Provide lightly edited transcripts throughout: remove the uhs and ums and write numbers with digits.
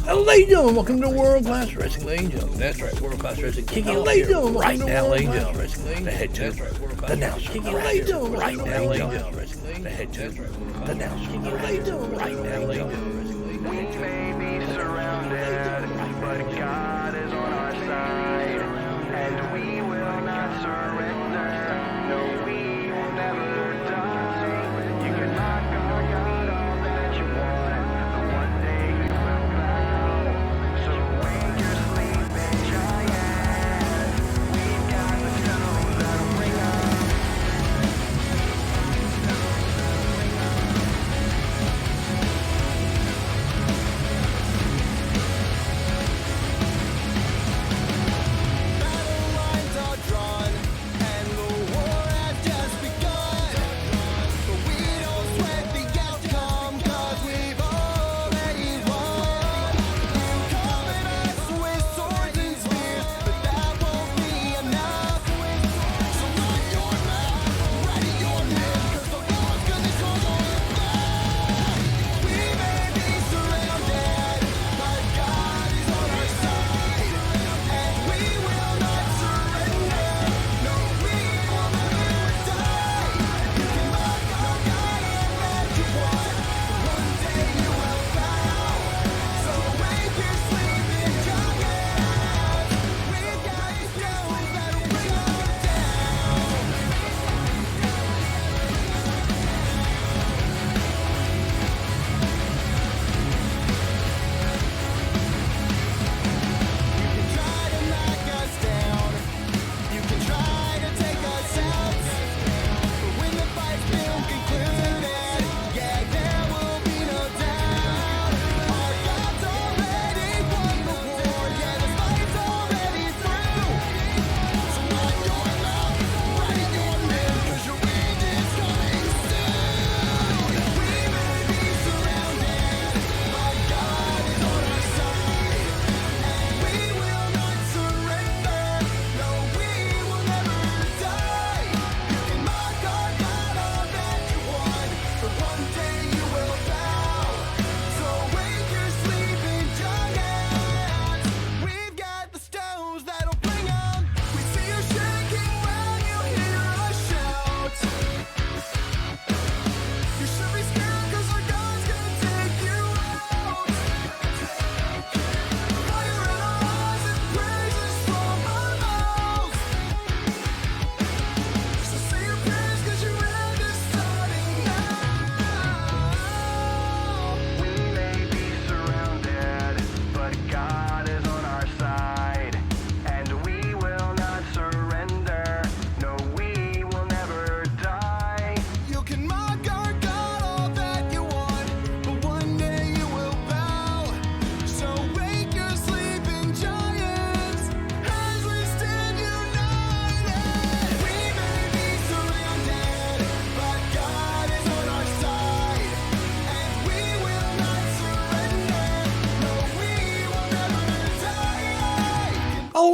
Ladies and gentlemen, welcome to World Class Wrestling, ladies and gentlemen. That's right, World Class Wrestling kicking off here right now, ladies and gentlemen. The head to the now kicking right now, ladies and gentlemen. The head to the now kicking right now, ladies and gentlemen. We may be surrounded, but God is on our side, and we will not surrender. No, we will never die. You can knock our God all that you want, but one day you will bow. So wake your sleeping giant. We've got the stones that'll bring us.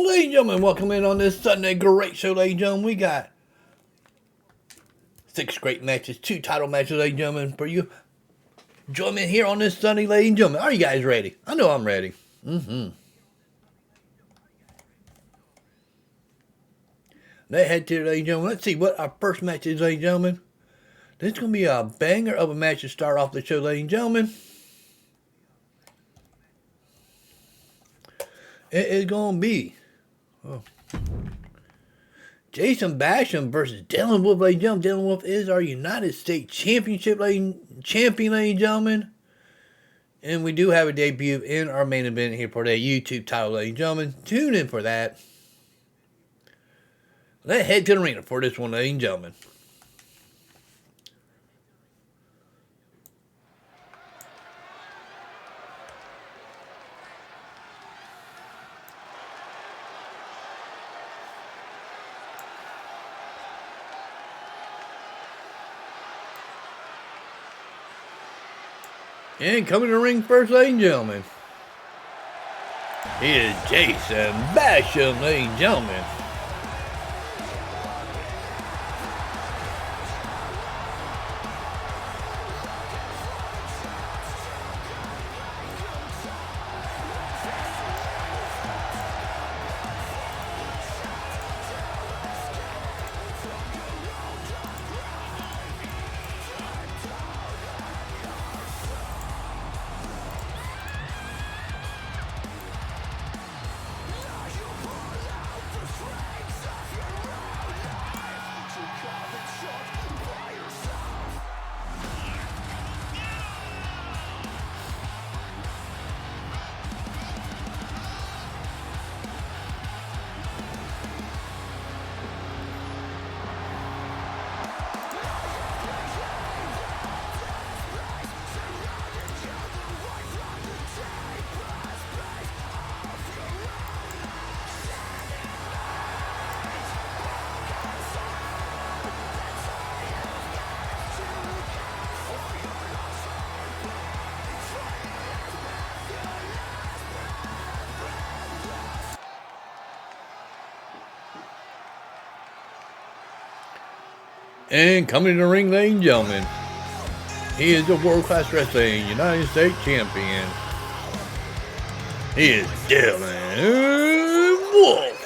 Ladies and gentlemen, welcome in on this Sunday great show, ladies and gentlemen. We got 6 great matches, 2 title matches, ladies and gentlemen, for you. Join me here on this Sunday, ladies and gentlemen. Are you guys ready? I know I'm ready. Let's head to it, ladies and gentlemen. Let's see what our first match is, ladies and gentlemen. This is going to be a banger of a match to start off the show, ladies and gentlemen. It is going to be Jason Basham versus Dylan Wolf, ladies and gentlemen. Dylan Wolf is our United States Championship champion, ladies and gentlemen. And we do have a debut in our main event here for the YouTube title, ladies and gentlemen. Tune in for that. Let's head to the arena for this one, ladies and gentlemen. And coming to the ring first, ladies and gentlemen, he is Jason Basham, ladies and gentlemen. And coming to the ring, ladies and gentlemen, he is the World Class Wrestling United States Champion. He is Dylan Wolf.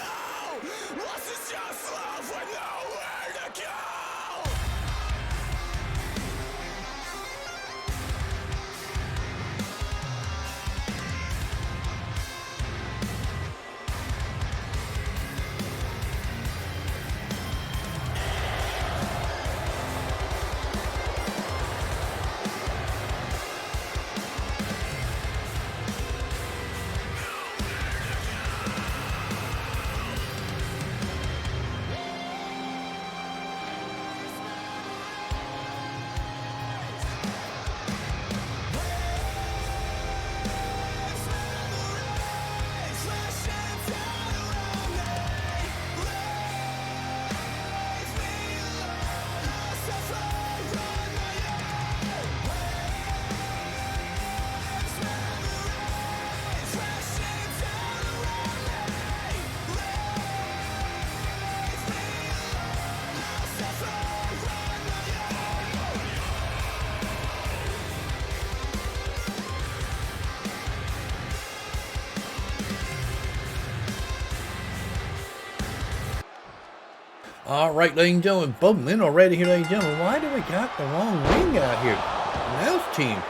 All right, ladies and gentlemen, both men are ready here, ladies and gentlemen. Why do we got the wrong ring out here? Announce team.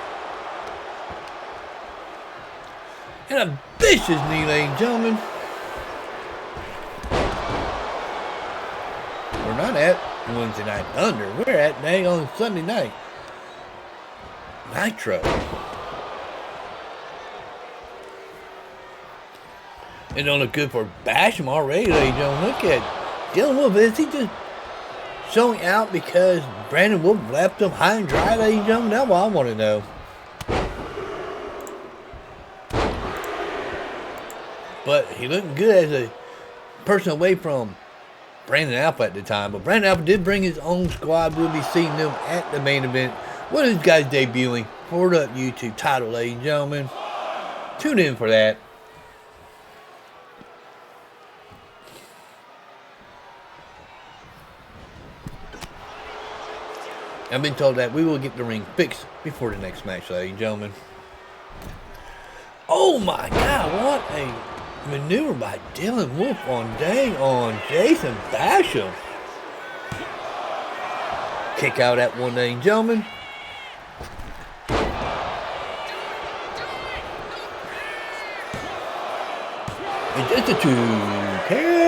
And a vicious knee, ladies and gentlemen. We're not at Wednesday Night Thunder. We're at day on Sunday night. Nitro. It don't look good for Basham already, ladies and gentlemen. Look at Dylan Wolf. Is he just showing out because Brandon Wolf left him high and dry, ladies and gentlemen? That's what I want to know. But he looked good as a person away from Brandon Alpha at the time. But Brandon Alpha did bring his own squad. We'll be seeing them at the main event. One of these guys debuting for the YouTube title, ladies and gentlemen. Tune in for that. I've been told that we will get the ring fixed before the next match, ladies and gentlemen. Oh my God, what a maneuver by Dylan Wolf on Jason Basham. Kick out at one, ladies and gentlemen. And just a 2 count.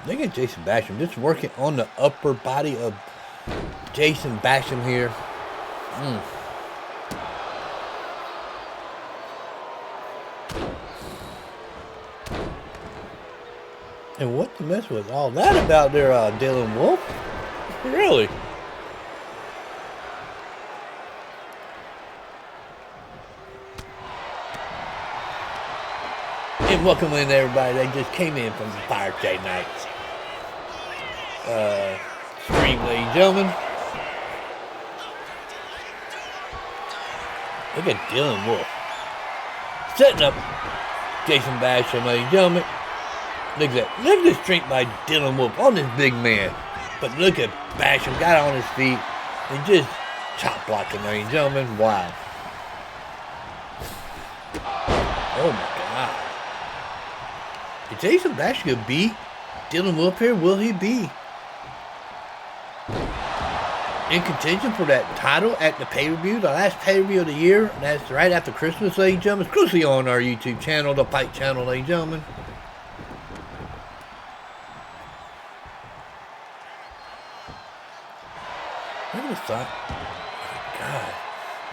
Look at Jason Basham just working on the upper body of Jason Basham here. And what the mess was all that about there, Dylan Wolf? Really? And welcome in everybody that just came in from the Fireside Nights stream, ladies and gentlemen. Look at Dylan Wolf setting up Jason Basham, ladies and gentlemen. Look at that. Look at this strength by Dylan Wolf on this big man. But look at Basham, got on his feet and just chop blocking, ladies and gentlemen. Wow. Oh my God. Is Jason Basham gonna beat Dylan Wolf here? Will he be in contention for that title at the pay-per-view, the last pay-per-view of the year? That's right after Christmas, ladies and gentlemen. Exclusively on our YouTube channel, the Fight Channel, ladies and gentlemen. Look at this side. Oh God.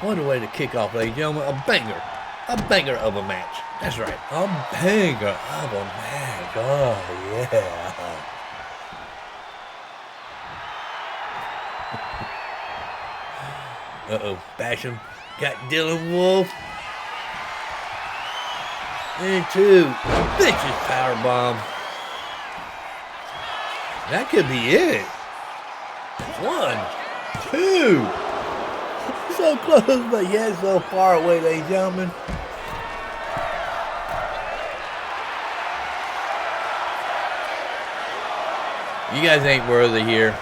What a way to kick off, ladies and gentlemen. A banger. A banger of a match. That's right. A banger of a match. Oh, yeah. Uh-oh. Basham got Dylan Wolf into a vicious powerbomb. That could be it. 1, 2. So close, but yet so far away, ladies and gentlemen. You guys ain't worthy here.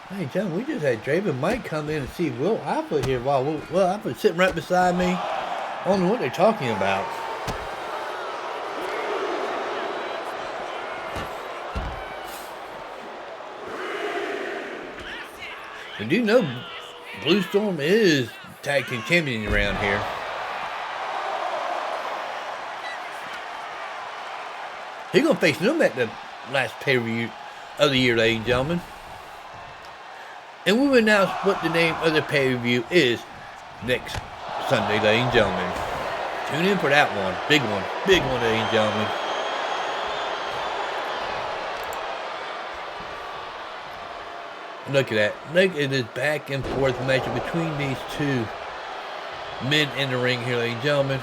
Hey, John, we just had Draven Mike come in and see Will Alpha here while Will Alpha sitting right beside me. I don't know what they're talking about. I do know Blue Storm is tag team champion around here. He's going to face them at the last pay-per-view of the year, ladies and gentlemen. And we will announce what the name of the pay-per-view is next Sunday, ladies and gentlemen. Tune in for that one. Big one, ladies and gentlemen. Look at that. Look at this back and forth match between these two men in the ring here, ladies and gentlemen.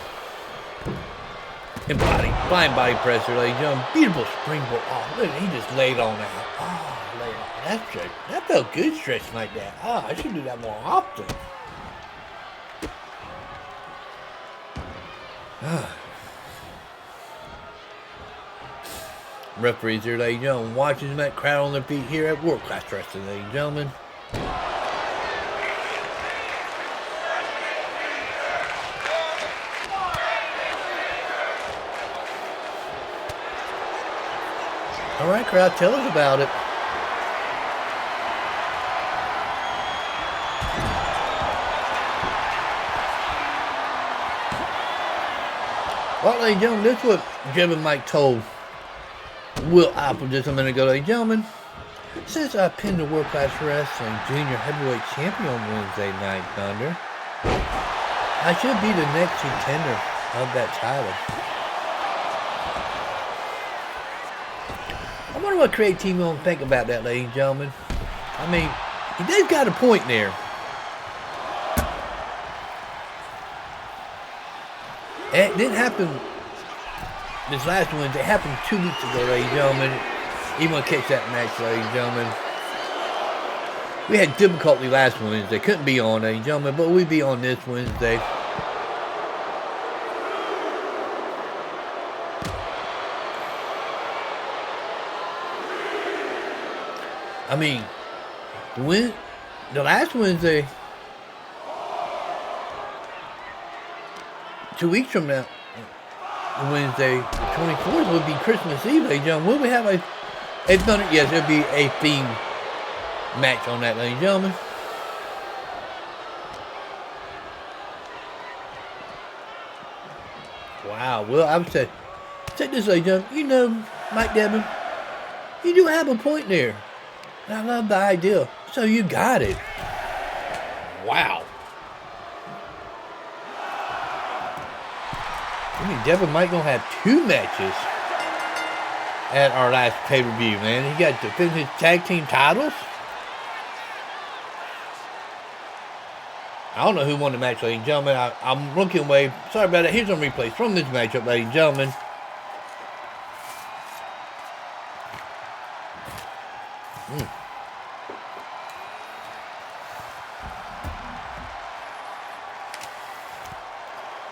And flying body pressure, ladies and gentlemen. Beautiful springboard. Oh, look, he just laid on that. Oh, laid on. That felt good stretching like that. Oh, I should do that more often. Referees here, ladies and gentlemen, watching that crowd on their feet here at World Class Wrestling, ladies and gentlemen. All right, crowd, tell us about it. Well, ladies and gentlemen, this is what Jim Mike told Will Alpha just a minute ago, ladies and gentlemen. Since I pinned the World Class Wrestling Junior Heavyweight Champion on Wednesday Night Thunder, I should be the next contender of that title. I wonder what Create Team will think about that, ladies and gentlemen. I mean, they've got a point there. It didn't happen this last Wednesday. It happened 2 weeks ago, ladies and gentlemen. You want to catch that match, ladies and gentlemen. We had difficulty last Wednesday. Couldn't be on, ladies and gentlemen, but we'll be on this Wednesday. I mean, the last Wednesday, 2 weeks from now, Wednesday, the 24th would be Christmas Eve, ladies and gentlemen. Will we have a Thunder? Yes, there'll be a theme match on that, ladies and gentlemen. Wow, well, I would say, check this, ladies and gentlemen. You know, Mike Devin, you do have a point there. And I love the idea. So you got it. Wow. I mean, Devin Mike gonna have 2 matches at our last pay-per-view, man. He got to defend his tag team titles. I don't know who won the match, ladies and gentlemen. I'm looking away. Sorry about that. Here's some replays from this matchup, ladies and gentlemen.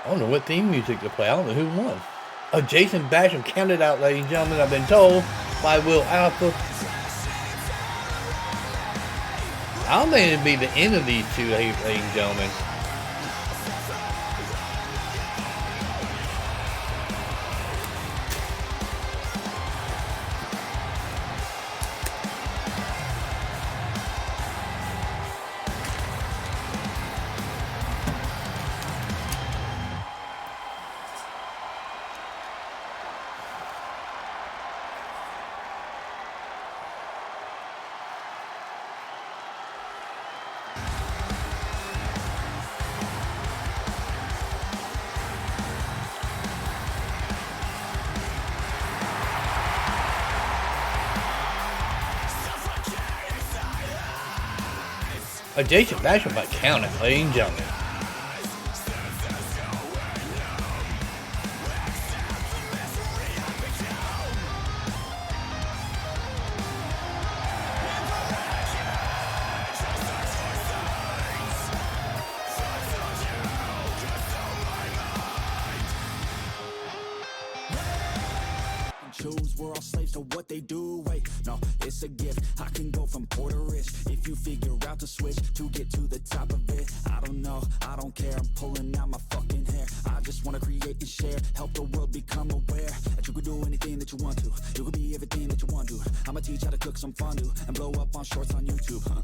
I don't know what theme music to play. I don't know who won. Oh, Jason Basham counted out, ladies and gentlemen. I've been told by Will Alpha. I don't think it'd be the end of these two, ladies and gentlemen. Jason Basham by count it, ladies and gentlemen. lose. We're all slaves to what they do. Wait, no, it's a gift. I can go from poor to rich if you figure out the switch to get to the top of it. I don't know, I don't care. I'm pulling out my fucking hair. I just wanna create and share, help the world become aware that you can do anything that you want to. You can be everything that you want to. I'ma teach how to cook some fondue and blow up on shorts on YouTube, huh?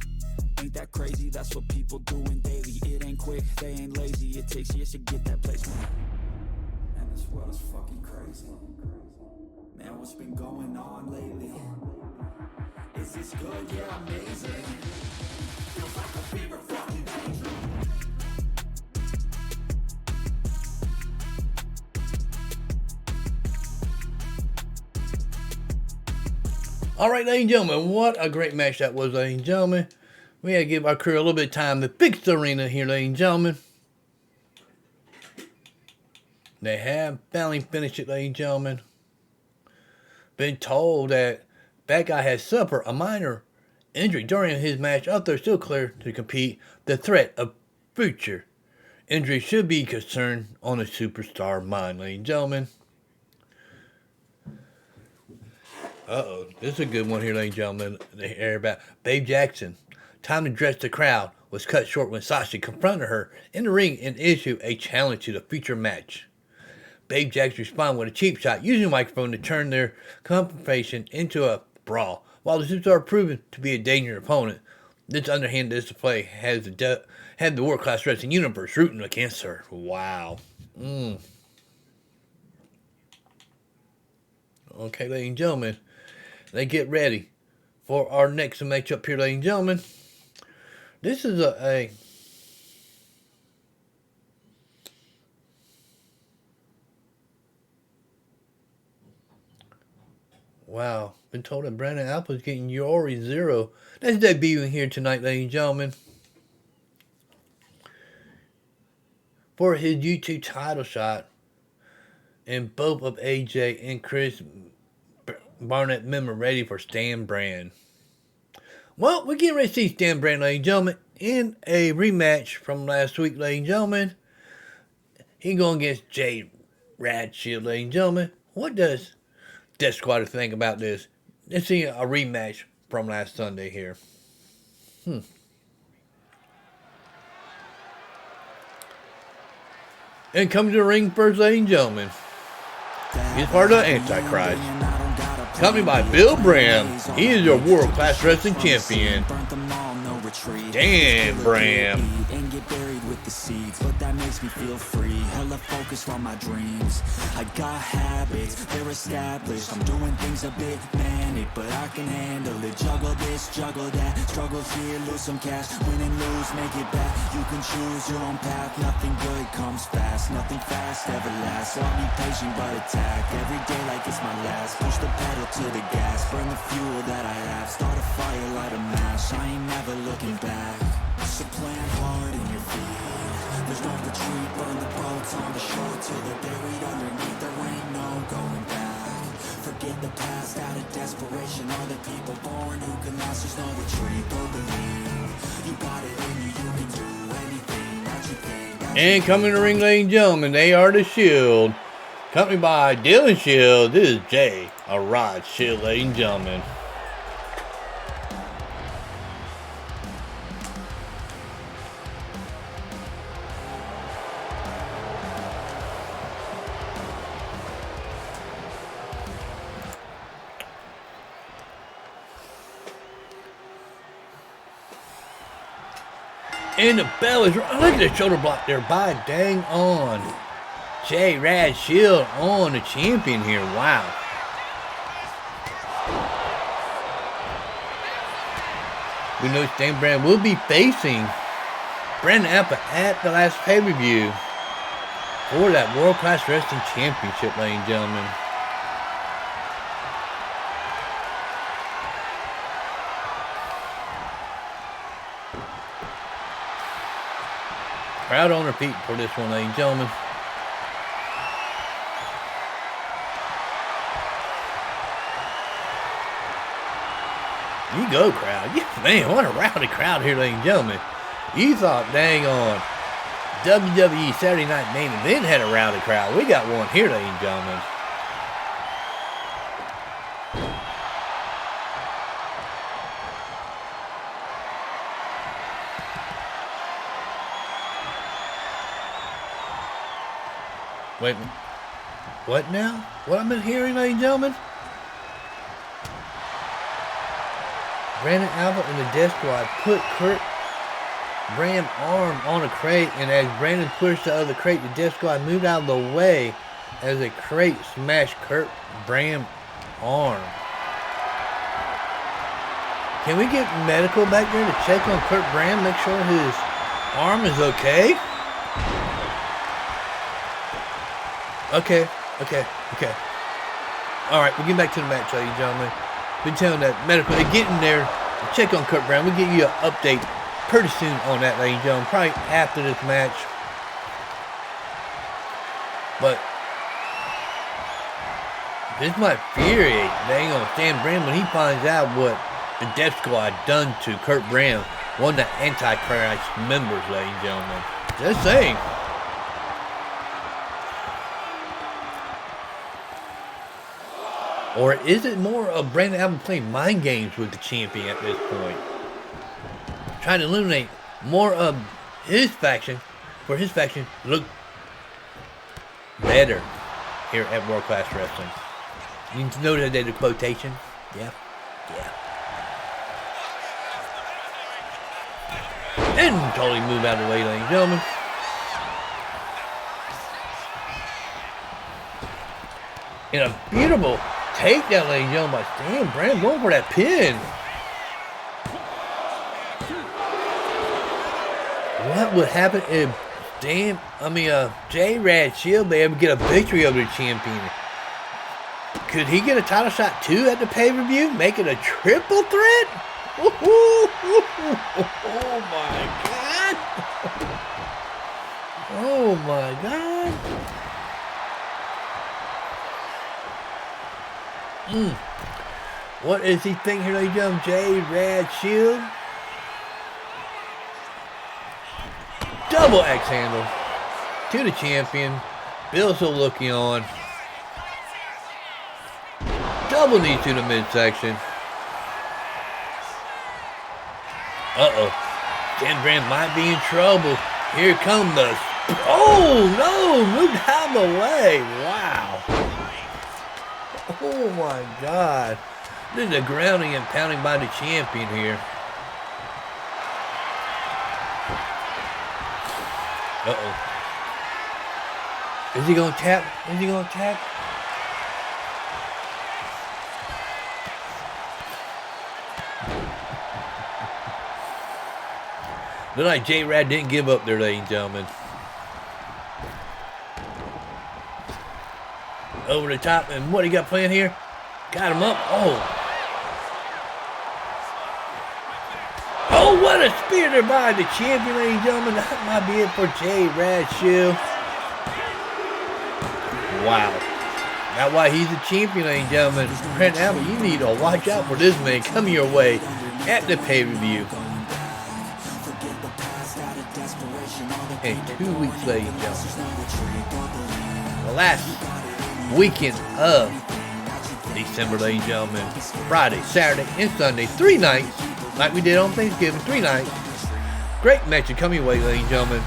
Ain't that crazy? That's what people doing daily. It ain't quick, they ain't lazy. It takes years to get that placement. And this world is fucking crazy. Man, what's been going on lately? Is this good? Yeah, amazing. Feels like a fever fucking angel. All right, ladies and gentlemen, what a great match that was, ladies and gentlemen. We had to give our crew a little bit of time to fix the arena here, ladies and gentlemen. They have finally finished it, ladies and gentlemen. Been told that that guy has suffered a minor injury during his match. Up there, still clear to compete. The threat of future injury should be concerned on a superstar mind, ladies and gentlemen. Uh-oh, this is a good one here, ladies and gentlemen. They hear about Babe Jackson. Time to dress the crowd was cut short when Sasha confronted her in the ring and issued a challenge to the future match. Babe Jackson responded with a cheap shot, using a microphone to turn their confrontation into a brawl. While the superstar proven to be a dangerous opponent, this underhand display had the world-class wrestling universe rooting against her. Wow. Okay, ladies and gentlemen, let's get ready for our next matchup here, ladies and gentlemen. This is a wow. Been told that Brandon Alpha's getting Yuri 0. That's debuting here tonight, ladies and gentlemen, for his YouTube title shot. And both of AJ and Chris Barnett men are ready for Stan Brand. Well, we're getting ready to see Stan Brand, ladies and gentlemen, in a rematch from last week, ladies and gentlemen. He's going against Jay Radshield, ladies and gentlemen. What does Death Squad think about this? Let's see a rematch from last Sunday here. And coming to the ring first, ladies and gentlemen, he's part of the Antichrist. Accompanied by Bill Bram. He is your world-class wrestling champion. Damn, Bram. And get buried with the seeds, but that makes me feel free. Hella focused on my dreams. I got habits, they're established. I'm doing things a bit manic, but I can handle it. Juggle this, juggle that. Struggles here, lose some cash. Win and lose, make it back. You can choose your own path. Nothing good comes fast. Nothing fast ever lasts. So I'll be patient but attack. Every day like it's my last. Push the pedal to the gas. Burn the fuel that I have. Start a fire, light a match. I ain't never looking back. So plant hard in your feet. There's no retreat. Burn the boats on the shore till they're buried underneath. There ain't no going back. Forget the past out of desperation. Are the people born who can last? There's no retreat. Go believe. You got it in you. You can do anything that you think. And coming to the ring, ladies and gentlemen, they are the Shield. Accompanied by Dylan Shield. This is Jay, a Rod Shield, ladies and gentlemen. And the bell is... Look at the shoulder block there by dang on. Jay Rad Shield on the champion here. Wow. We know Stan Brand will be facing Brandon Alpha at the last pay-per-view for that World Class Wrestling Championship, ladies and gentlemen. Crowd on their feet for this one, ladies and gentlemen. You go, crowd. Yeah, man, what a rowdy crowd here, ladies and gentlemen. You thought, dang on, WWE Saturday Night Main Event had a rowdy crowd. We got one here, ladies and gentlemen. Wait a minute. What now? What I've been hearing, ladies and gentlemen? Brandon Alba and the Death Squad put Kurt Bram arm on a crate, and as Brandon pushed the other crate, the Death Squad moved out of the way as a crate smashed Kurt Bram arm. Can we get medical back there to check on Kurt Bram, make sure his arm is okay? Okay. Alright, we'll get back to the match, ladies and gentlemen. Been telling that medical, they get in there to check on Kurt Bram. We'll give you an update pretty soon on that, ladies and gentlemen. Probably after this match. But this might infuriate dang on Stan Bram when he finds out what the Death Squad done to Kurt Bram, one of the Antichrist members, ladies and gentlemen. Just saying. Or is it more of Brandon Allen playing mind games with the champion at this point? Trying to eliminate more of his faction, for his faction to look better here at World Class Wrestling. You can notice that the quotation. Yeah. And totally move out of the way, ladies and gentlemen. In a beautiful takedown, ladies and gentlemen, by Stan Bram going for that pin. What would happen if J-Rad Shield be able to get a victory over the champion? Could he get a title shot too at the pay-per-view? Make it a triple threat? Oh my God. Oh my God. What is he thinking here, ladies and gentlemen? J-Rad Shield. Double X handle to the champion. Bill's still looking on. Double knee to the midsection. Stan Bram might be in trouble. Here come the... Oh no! Moved out of the way. Wow. Oh my God. This is a grounding and pounding by the champion here. Is he going to tap? Is he going to tap? Look like J-Rad didn't give up there, ladies and gentlemen. Over the top, and what he got planned here? Got him up. Oh, what a spear there by the champion, ladies and gentlemen. That might be it for J-Rad Shield. Wow. That's why he's the champion, ladies and gentlemen. Brandon Allen, you need to watch out for this man coming your way at the pay-per-view. In 2 weeks, ladies and gentlemen. The last weekend of December, ladies and gentlemen. Friday, Saturday, and Sunday. 3 nights. Like we did on Thanksgiving. 3 nights. Great match coming your way, ladies and gentlemen.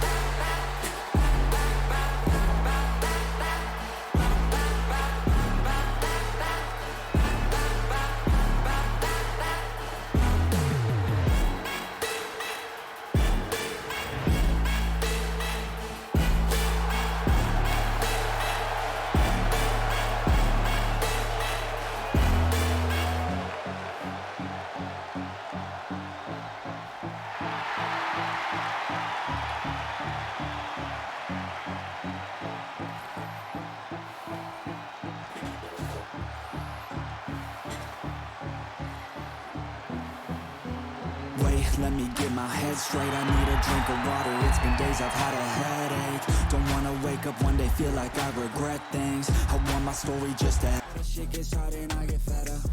Let me get my head straight, I need a drink of water. It's been days I've had a headache. Don't wanna wake up one day, feel like I regret things. I want my story just to have shit gets hot and I get fed up.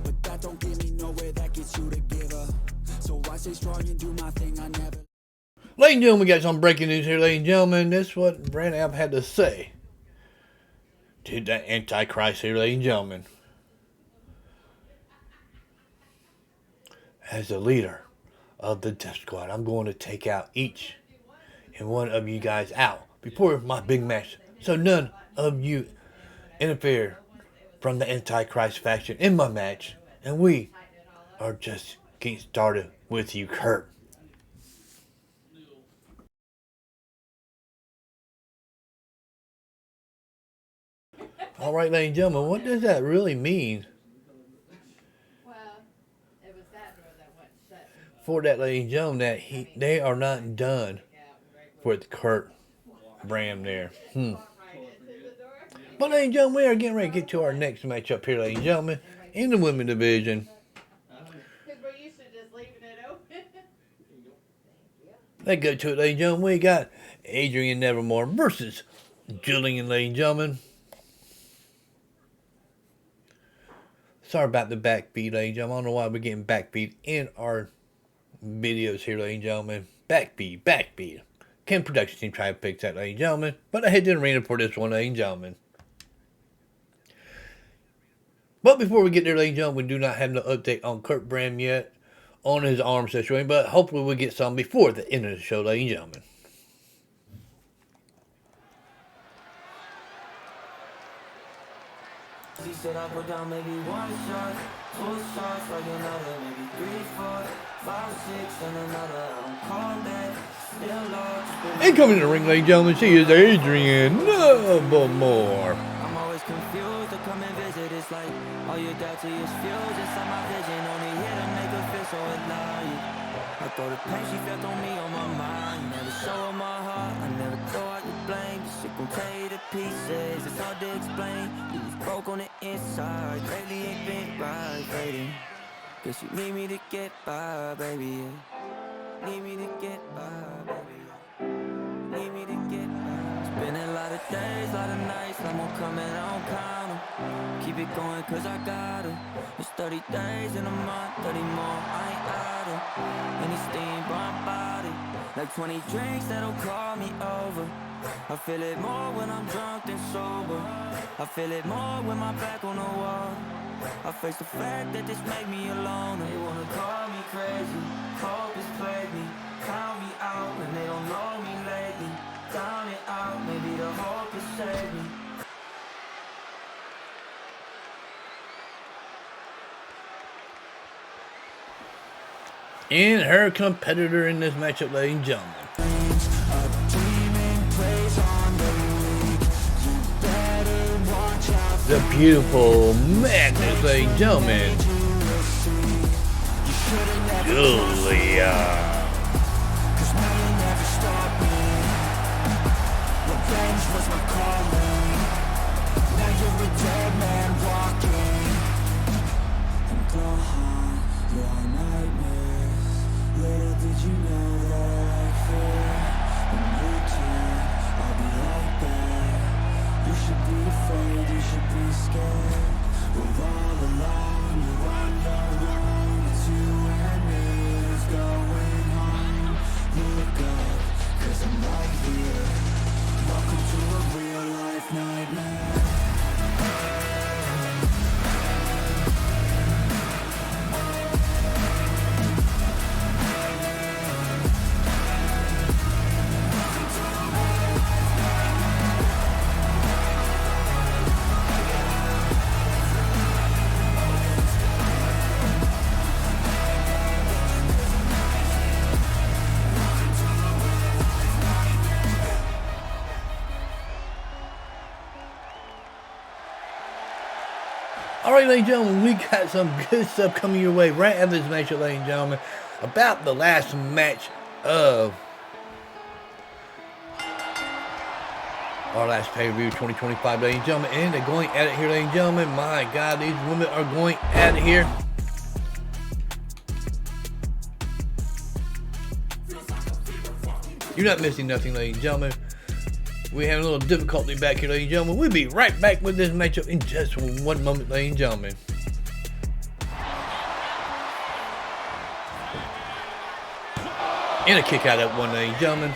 But that don't get me nowhere, that gets you to give up. So I stay strong and do my thing, I never. Ladies and gentlemen, we got some breaking news here, ladies and gentlemen. This is what Brandon Allen had to say to that Antichrist here, ladies and gentlemen. As a leader of the Death Squad, I'm going to take out each and one of you guys out before my big match, so none of you interfere from the Antichrist faction in my match, and we are just getting started with you, Kurt. All right, ladies and gentlemen, what does that really mean? Well, it was that door that went shut. For that, ladies and gentlemen, that they are not done with Kurt Bram there. But ladies and gentlemen, we are getting ready to get to our next matchup here, ladies and gentlemen, in the women's division. Because we're used to just leaving it open. Let's go to it, ladies and gentlemen. We got Adrienne Nevermore versus Giulia, ladies and gentlemen. Sorry about the backbeat, ladies and gentlemen. I don't know why we're getting backbeat in our videos here, ladies and gentlemen. Backbeat. Can production team try to fix that, ladies and gentlemen? But I head to the arena for this one, ladies and gentlemen. But before we get there, ladies and gentlemen, we do not have no update on Kurt Bram yet on his arm situation, but hopefully we'll get some before the end of the show, ladies and gentlemen. She said I put down maybe 1 shot, 2 shots, like another, maybe 3, 4, 5, 6, and another. I don't call that, still lost. And coming to the ring, ladies and gentlemen, she is Adrienne Nevermore. I'm always confused to come and visit. It's like all you got to is fuse inside my vision. Only here to make her feel so alive. I throw the pain she felt on me on my mind. Never show her my heart. I never thought you'd blame. This shit gon' tear you to pieces. It's hard to explain. You was broke on the inside. Lately ain't been right, baby. Guess you need me to get by, baby. Need me to get by, baby. Need me to get by. It's been a lot of days, a lot of nights. I'm gonna come and I don't count 'em. Keep it going cause I got her. It's 30 days in a month, 30 more, I ain't out of. Any steam on my body, like 20 drinks that'll call me over. I feel it more when I'm drunk than sober. I feel it more when my back on the wall. I face the fact that this made me alone. They wanna call me crazy, hope it's played me. Count me out when they don't know me lately. Down it out, maybe the hope has saved me. And her competitor in this matchup, ladies and gentlemen. The beautiful Madness, ladies and gentlemen. Giulia. Was my calling. Now you're a dead man walking. And gone, your nightmares. Little did you know that I like fear. When you turn, I'll be right there. You should be afraid, you should be scared. We're all alone, you're on your own. It's you and me, who's going home. Look up, cause I'm right here. Welcome to a real life nightmare. Alright, ladies and gentlemen, we got some good stuff coming your way right after this matchup, ladies and gentlemen. About the last match of our last pay-per-view 2025, ladies and gentlemen. And they're going at it here, ladies and gentlemen. My God, these women are going at it here. You're not missing nothing, ladies and gentlemen. We have a little difficulty back here, ladies and gentlemen. We'll be right back with this matchup in just one moment, ladies and gentlemen. And a kick out at one, ladies and gentlemen.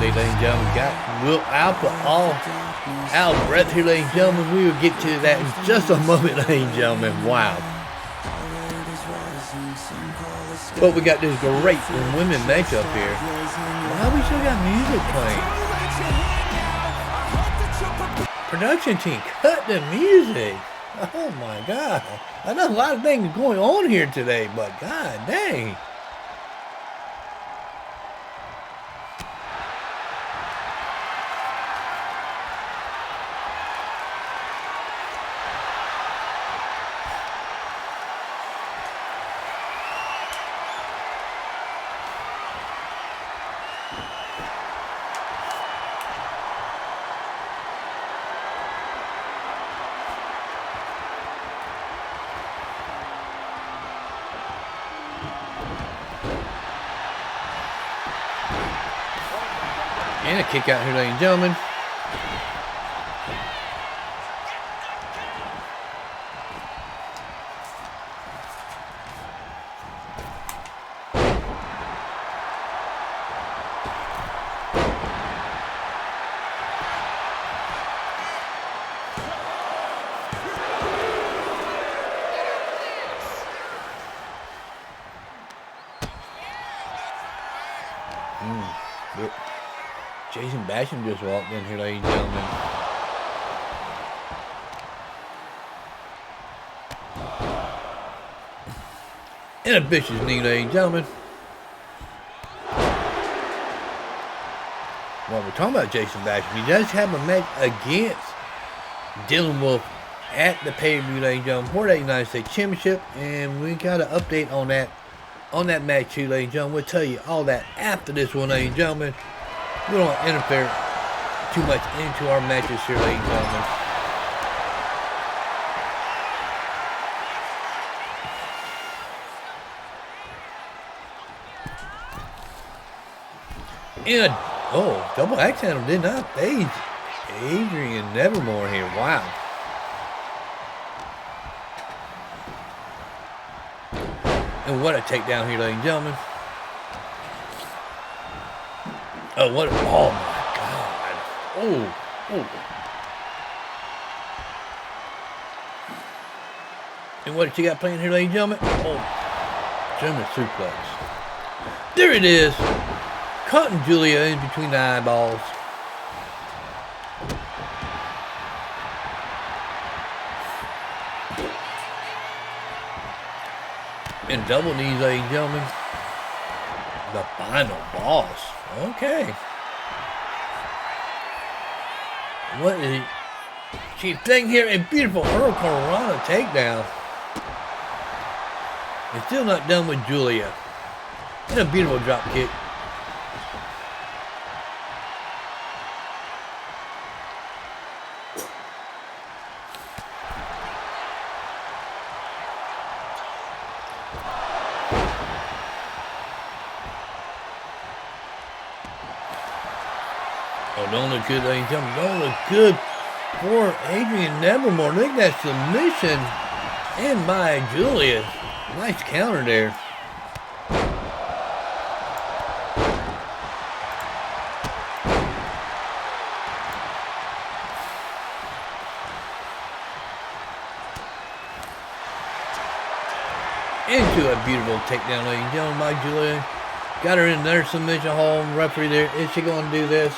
say, ladies and gentlemen. Got Will Alpha all out of breath here, ladies and gentlemen. We will get to that in just a moment, ladies and gentlemen. Wow. But we got this great women matchup here. Why we still got music playing? Production team, cut the music. Oh my God. I know a lot of things going on here today, but God dang. And a kick out here, ladies and gentlemen. Basham just walked in here, ladies and gentlemen. And a vicious knee, ladies and gentlemen. Well, we're talking about Jason Basham. He does have a match against Dylan Wolf at the pay-per-view, ladies and gentlemen, for that United States Championship. And we got an update on that match too, ladies and gentlemen. We'll tell you all that after this one, ladies and gentlemen. We don't interfere too much into our matches here, ladies and gentlemen. And double axe handle did not phase Adrienne Nevermore here. Wow. And what a takedown here, ladies and gentlemen. Oh, what? Oh my God! Oh. And what did you got playing here, ladies and gentlemen? Oh, German suplex. There it is. Cutting Giulia in between the eyeballs. And double knees, ladies and gentlemen. The final boss. Okay. What is she playing here? A beautiful Hurricane Rana takedown. And still not done with Giulia. And a beautiful drop kick. Oh, don't look good, ladies and gentlemen. Don't look good for Adrienne Nevermore. Look at that submission in by Giulia. Nice counter there. Into a beautiful takedown, ladies and gentlemen, by Giulia. Got her in there, submission hold. Referee there. Is she going to do this?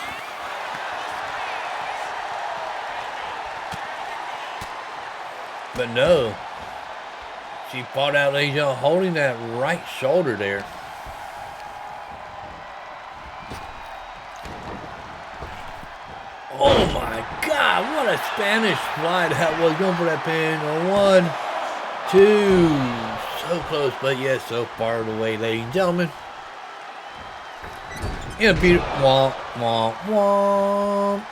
But no. She fought out, ladies and gentlemen, holding that right shoulder there. Oh my God, what a Spanish fly that was. Going for that pin. 1, 2. So close, but yes, so far away, ladies and gentlemen. In a beautiful womp, womp, womp.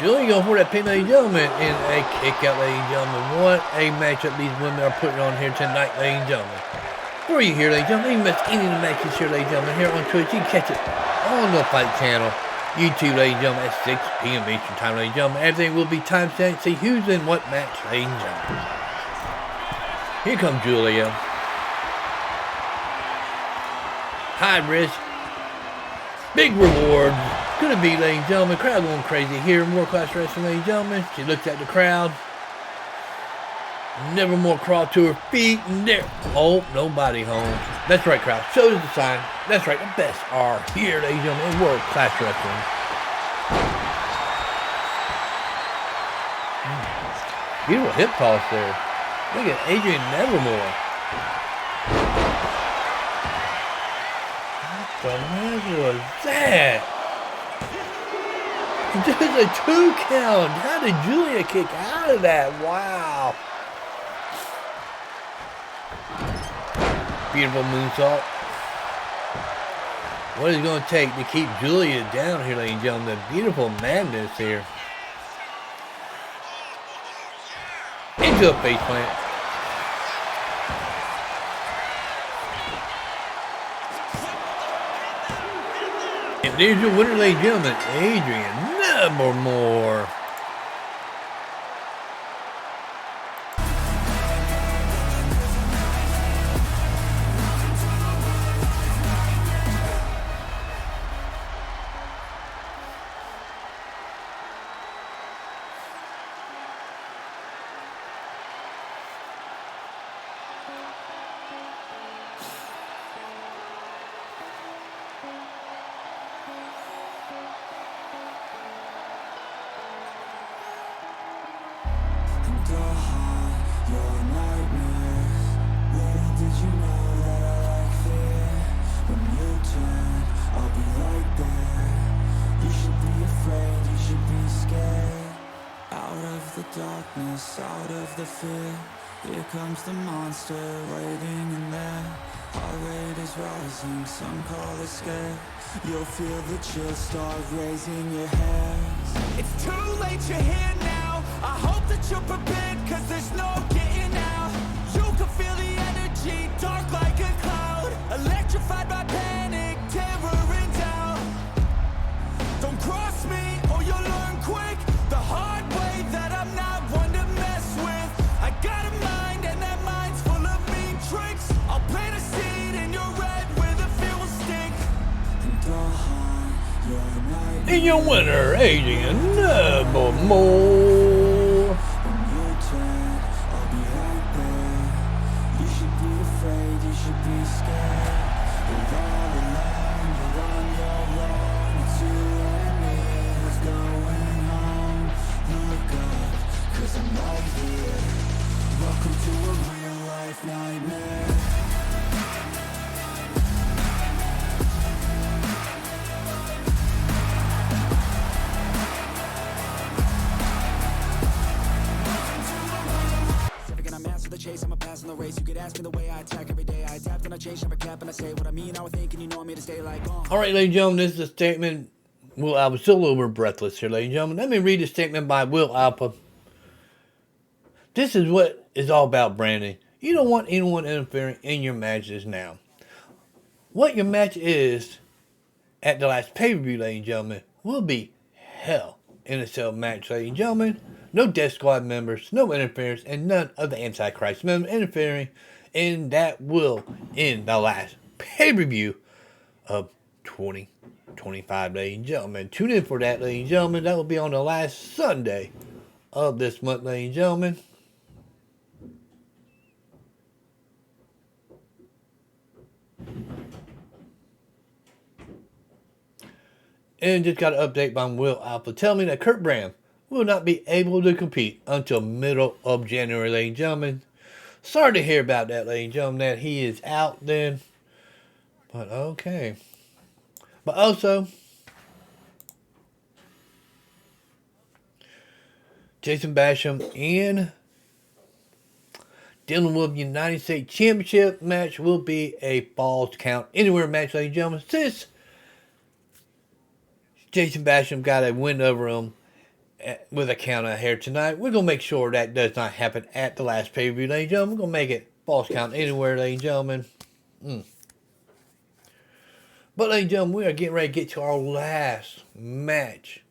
Giulia going for that pin, ladies and gentlemen, and a kick out, ladies and gentlemen. What a matchup these women are putting on here tonight, ladies and gentlemen. For you here, ladies and gentlemen, you must any of the matches here, ladies and gentlemen, here on Twitch. You can catch it on the Fight channel. YouTube, ladies and gentlemen, at 6 p.m. Eastern time, ladies and gentlemen. Everything will be timestamped. See who's in what match, ladies and gentlemen. Here comes Giulia. High risk. Big reward. Gonna be, ladies and gentlemen. Crowd going crazy here in World Class Wrestling, ladies and gentlemen. She looks at the crowd. Nevermore crawl to her feet. And there. Oh, nobody home. That's right, crowd. Shows the sign. That's right. The best are here, ladies and gentlemen, in World Class Wrestling. Beautiful hip toss there. Look at Adrienne Nevermore. What the hell was that? Just a 2 count. How did Giulia kick out of that? Wow. Beautiful moonsault. What is it going to take to keep Giulia down here, ladies and gentlemen? The beautiful madness here. Into a face plant. And there's your winner, ladies and gentlemen, Adrienne Nevermore. Out of the fear, here comes the monster waiting in there. Heart rate is rising, some call it scared. You'll feel the chill start raising your hairs. It's too late, you're here now. I hope that you're prepared, cause there's no getting out. You can feel the energy, dark like a cloud. Electrified by panic, terror and doubt. Don't cross me or you'll learn quick the hard way that I'm not one to mess with. I got a mind and that mind's full of mean tricks. I'll plant a seed in your red where the fear will stick. And your winner, Adrienne Nevermore. When you turn, I'll be right there. You should be afraid, you should be scared. You're all alone, you're on your own. It's you and me who's going home. Look up, cause I'm right here. Welcome to a real life nightmare. The chase, I'm a pass in the race. You could ask me the way I attack every day. I adapt and I change, never cap, and I say what I mean. I would think, and you know me to stay like on. All right, ladies and gentlemen, this is a statement. Will Alpha, still a little bit breathless here, ladies and gentlemen. Let me read a statement by Will Alpha. This is what it's all about, Brandon. You don't want anyone interfering in your matches now. What your match is at the last pay-per-view, ladies and gentlemen, will be hell in a cell match, ladies and gentlemen. No Death Squad members, no interference, and none of the Antichrist members interfering. And that will end the last pay-per-view of 2025, ladies and gentlemen. Tune in for that, ladies and gentlemen. That will be on the last Sunday of this month, ladies and gentlemen. And just got an update by Will Alpha telling me that Kurt Bram will not be able to compete until middle of January, ladies and gentlemen. Sorry to hear about that, ladies and gentlemen, that he is out then. But okay. But also, Jason Basham and dealing with the United States Championship match will be a Falls Count Anywhere match, ladies and gentlemen. Since Jason Basham got a win over him with a count out here tonight, we're going to make sure that does not happen at the last pay-per-view, ladies and gentlemen. We're going to make it Falls Count Anywhere, ladies and gentlemen. But, ladies and gentlemen, we are getting ready to get to our last match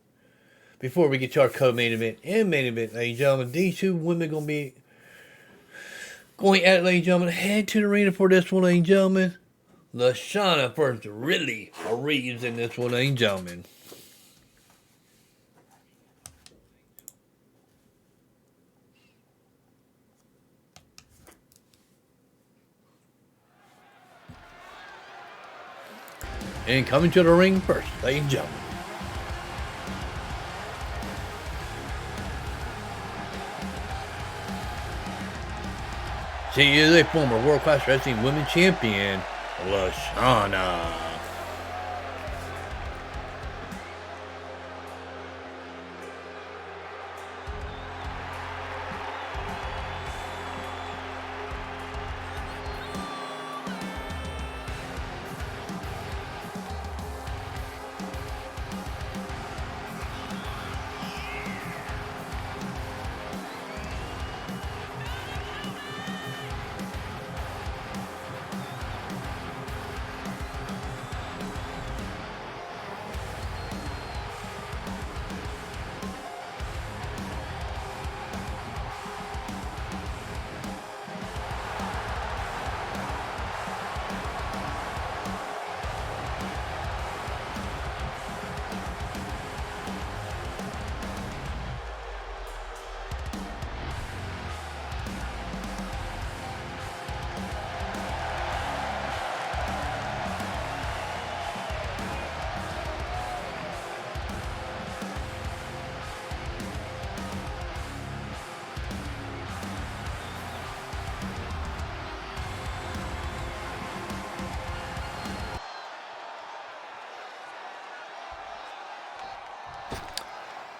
before we get to our co-main event and main event, ladies and gentlemen. These two women are going to be Going at it, ladies and gentlemen. Head to the arena for this one, ladies and gentlemen. Leshawna versus really Reeves in this one, ladies and gentlemen. And coming to the ring first, ladies and gentlemen. She is a former World Class Wrestling Women's Champion, Leshawna.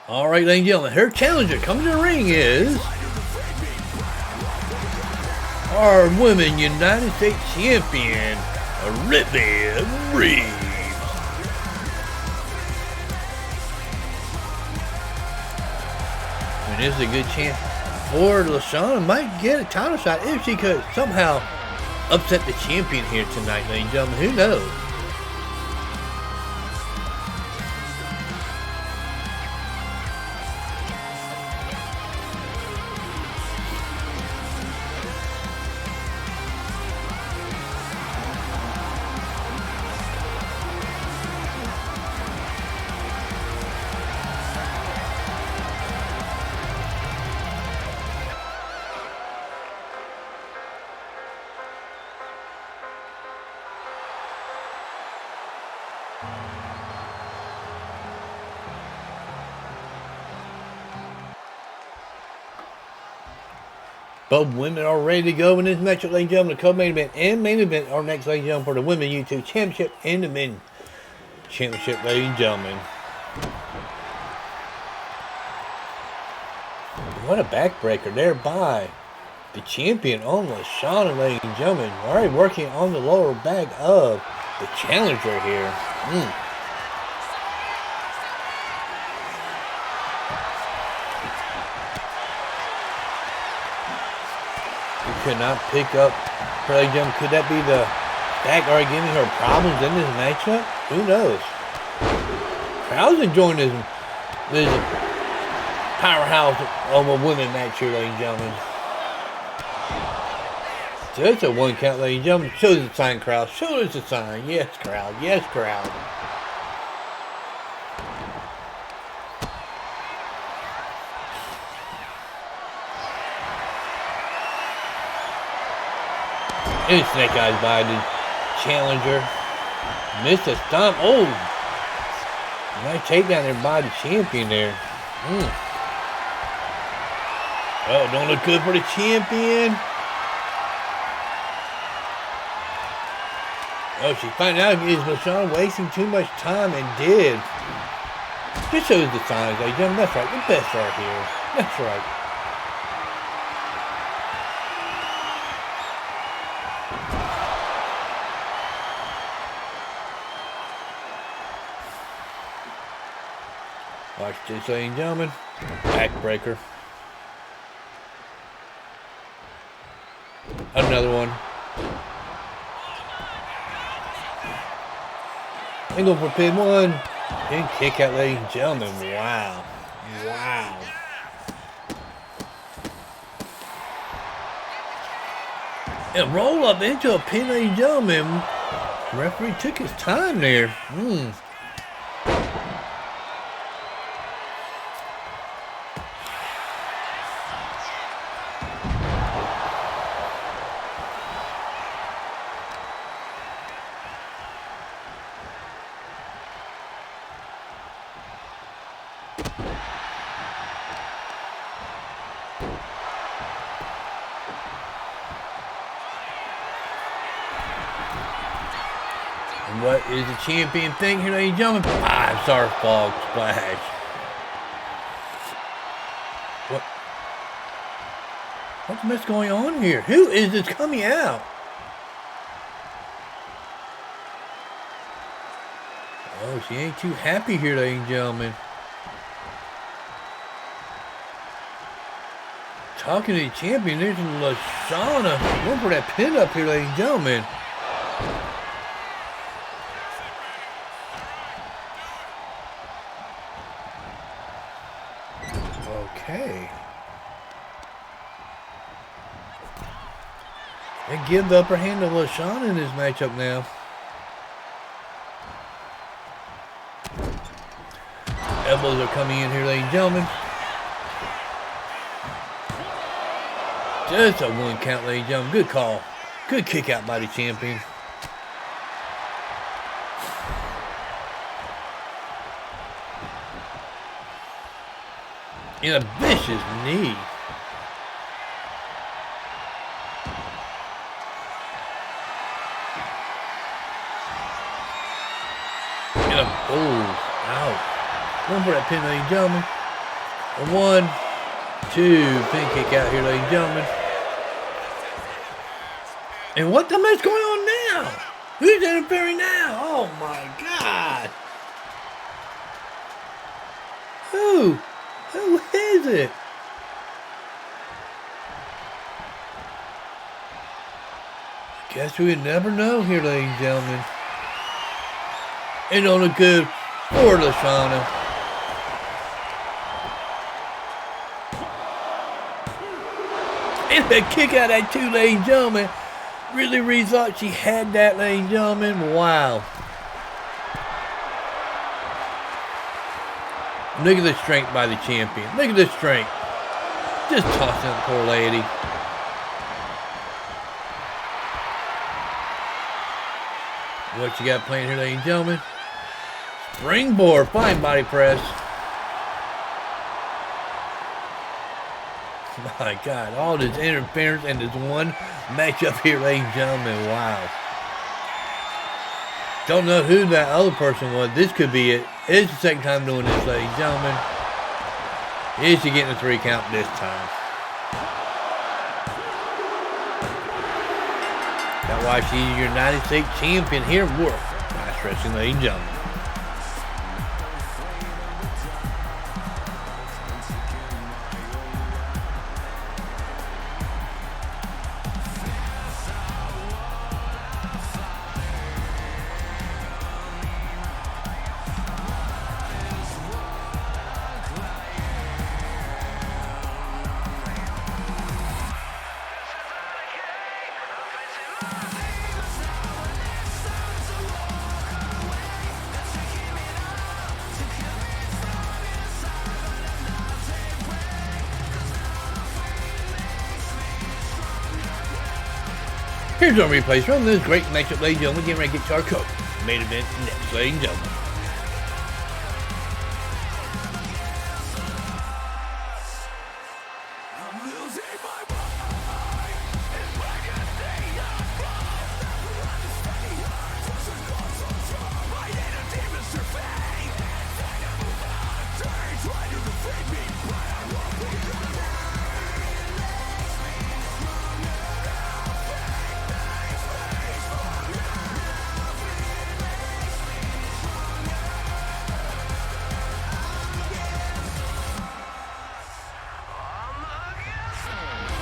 All right, ladies and gentlemen, her challenger coming to the ring is our Women United States Champion, Reeves. I mean, this is a good chance for Leshawna. Might get a title shot if she could somehow upset the champion here tonight, ladies and gentlemen. Who knows? Both women are ready to go in this matchup, ladies and gentlemen. The co-main event and main event are next, ladies and gentlemen, for the Women YouTube Championship and the Men Championship, ladies and gentlemen. What a backbreaker there by the champion on Leshawna, ladies and gentlemen. Already working on the lower back of the challenger here. Could not pick up her leg jump. Could that be the back already giving her problems in this matchup? Who knows? Crowd's enjoying this powerhouse of a women match here, ladies and gentlemen. So it's a one count, ladies and gentlemen. Show us the sign, crowd. Show us the sign. Yes, crowd. Yes, crowd. And snake eyes by the challenger. Missed a stomp. Oh! Nice takedown there by the champion there. Oh, don't look good for the champion. Oh, she found out is Basham wasting too much time and did. Just shows the signs, ladies and gentlemen. That's right. The best are here. That's right. Watch this, ladies and gentlemen. Backbreaker. Another one. Angle for pin one. Pin kick out, ladies and gentlemen. Wow. Wow. And roll up into a pin, ladies and gentlemen. Referee took his time there. What is the champion thing here, ladies and gentlemen? 5-star fog splash. What's the mess going on here? Who is this coming out? Oh, she ain't too happy here, ladies and gentlemen. Talking to the champion, there's Leshawna. Going for that pin up here, ladies and gentlemen. Okay. They give the upper hand to Leshawna in this matchup now. Elbows are coming in here, ladies and gentlemen. Just a 1 count, ladies and gentlemen. Good call. Good kick out by the champion. And a vicious knee. And a out. One for that pin, ladies and gentlemen. A 1, 2, pin kick out here, ladies and gentlemen. And what the mess going on now? Who's interfering now? Oh my God. Who? Who is it? Guess we'll never know here, ladies and gentlemen. Ain't no good for Leshawna. And a kick out at 2, ladies and gentlemen. Really thought she had that, ladies and gentlemen. Wow. Look at the strength by the champion. Look at the strength. Just tossing that poor lady. What you got playing here, ladies and gentlemen? Springboard, fine body press. My God, all this interference and this one matchup here, ladies and gentlemen. Wow. Don't know who that other person was. This could be it. It's the second time doing this, ladies and gentlemen. Is she getting a 3 count this time? That's why she's your United States champion here at World Class Wrestling, ladies and gentlemen. Here's our replays from this great matchup, ladies and gentlemen. Getting ready to get to our coach. Main event next, ladies and gentlemen.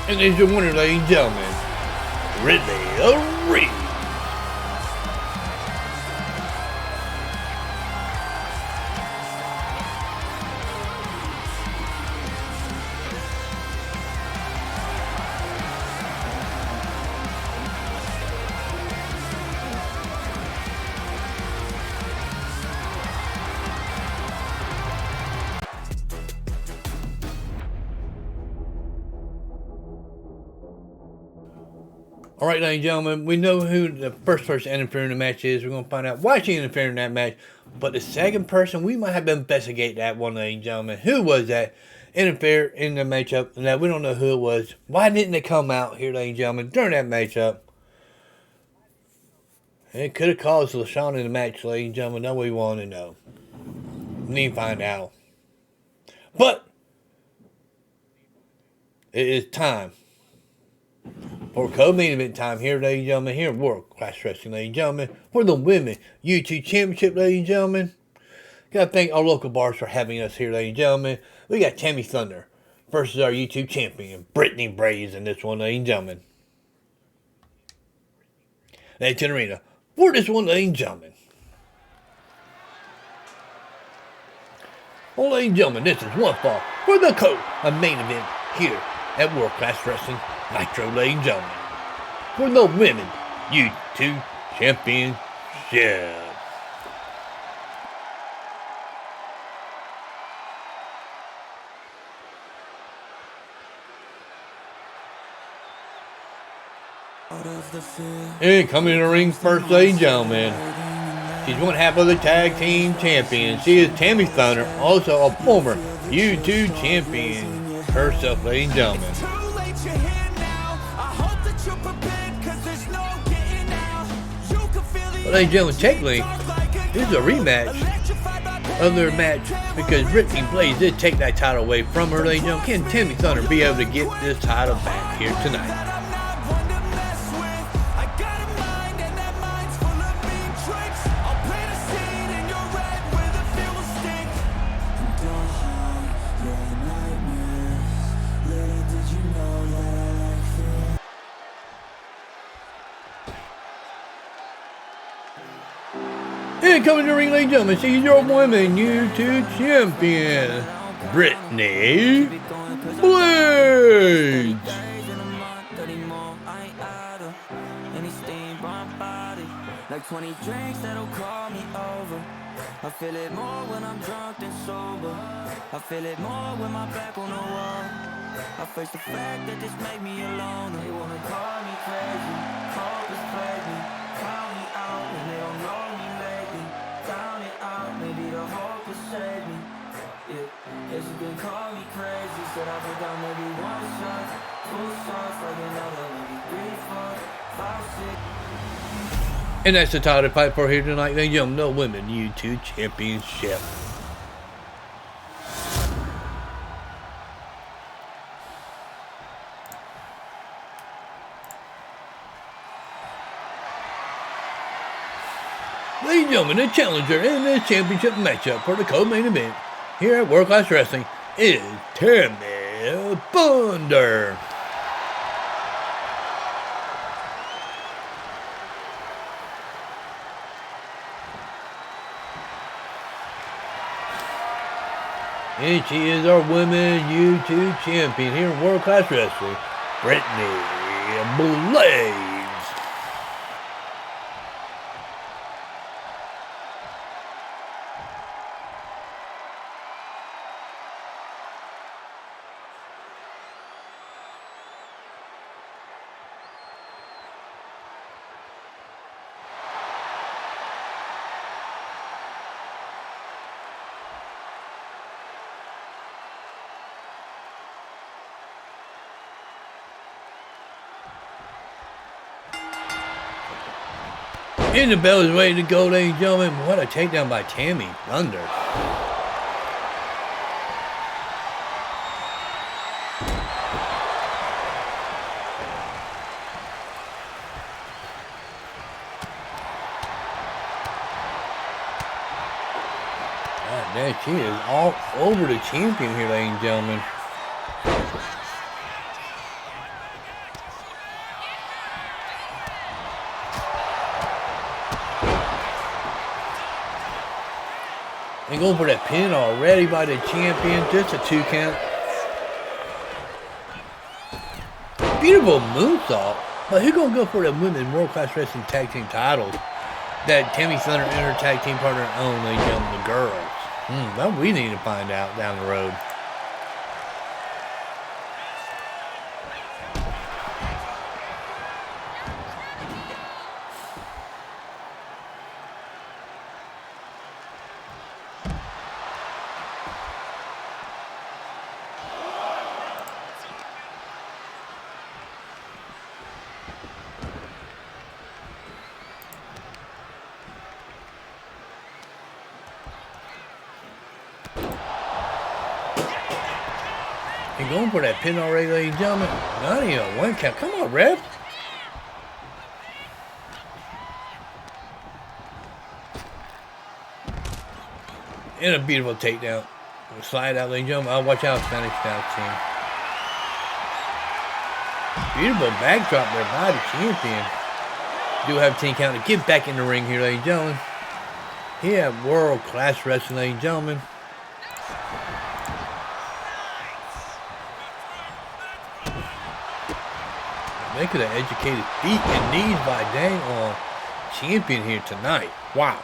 And there's your winner, ladies and gentlemen, Brittney Reeves. Alright, ladies and gentlemen, we know who the first person interfering in the match is. We're going to find out why she interfered in that match. But the second person, we might have to investigate that one, ladies and gentlemen. Who was that interfered in the matchup? And that we don't know who it was. Why didn't they come out here, ladies and gentlemen, during that matchup? It could have caused Leshawna in the match, ladies and gentlemen. That's what we want to know. We need to find out. But it is time for co-main event time here, ladies and gentlemen, here in World Class Wrestling, ladies and gentlemen, for the Women YouTube Championship, ladies and gentlemen. Gotta thank our local bars for having us here, ladies and gentlemen. We got Tammy Thunder versus our YouTube champion, Brittney Braves, in this one, ladies and gentlemen. Let's to the arena for this one, ladies and gentlemen. Well, ladies and gentlemen, this is one fall for the co-main event here at World Class Wrestling Nitro, ladies and gentlemen, for the Women YouTube Championship. And coming in the ring first, ladies and gentlemen, she's one half of the tag team champion. She is Tammy Thunder, also a former YouTube champion herself, ladies and gentlemen. Well, ladies and gentlemen, technically, this is a rematch of their match because Brittney Blaze did take that title away from her, ladies and gentlemen. Can Tammy Thunder be able to get this title back here tonight? And coming to the ring, ladies and gentlemen, she's your Women YouTube Champion, Brittney Blaze. Like 20 drinks that'll call me over. I feel it more when I'm drunk than sober. I feel it more when my back on the wall. I face the fact that this made me alone. They wanna call me crazy, hopeless play me, count me out when they don't know me lately. Down it out, maybe the hope will save me. Yeah, yes you can call me crazy. Said I put down maybe one shot, two shots, like another, maybe 3, 4, 5, 6. And that's the title to fight for here tonight, ladies and gentlemen, the Women YouTube Championship. Ladies and gentlemen, the challenger in this championship matchup for the co-main event here at World Class Wrestling is Tammy Thunder. And she is our Women YouTube Champion here in World Class Wrestling, Brittney Blaze. And the bell is ready to go, ladies and gentlemen. What a takedown by Tammy Thunder. God damn, she is all over the champion here, ladies and gentlemen. And going for that pin already by the champion. Just a 2 count. Beautiful moonsault. But who's going to go for the Women World Class Wrestling Tag Team titles that Tammy Thunder and her tag team partner own, ladies and gentlemen, the girls? Well, we need to find out down the road. going for that pin already, ladies and gentlemen. Not even a 1 count. Come on, ref. And a beautiful takedown. Slide out, ladies and gentlemen. I'll watch out, Spanish style team. Beautiful backdrop there by the champion. Do have 10 count to get back in the ring here, ladies and gentlemen. He had world-class wrestling, ladies and gentlemen. They could have educated feet and knees by dang on champion here tonight. Wow.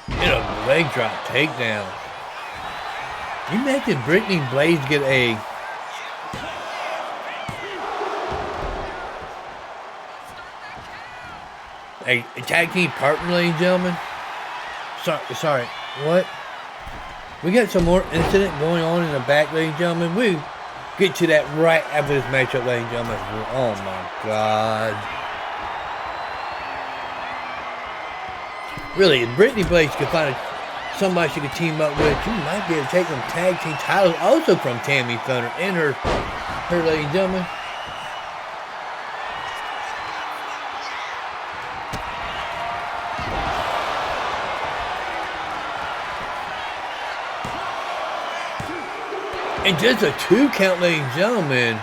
And a leg drop takedown. You imagine Brittney Blades get a tag team partner, ladies and gentlemen? Sorry, what? We got some more incident going on in the back, ladies and gentlemen. We get to that right after this matchup, ladies and gentlemen. Oh my God. Really, if Brittney Blades could find somebody she could team up with, she might be able to take them tag team titles also from Tammy Thunder and her ladies and gentlemen. And just a 2 count, ladies and gentlemen.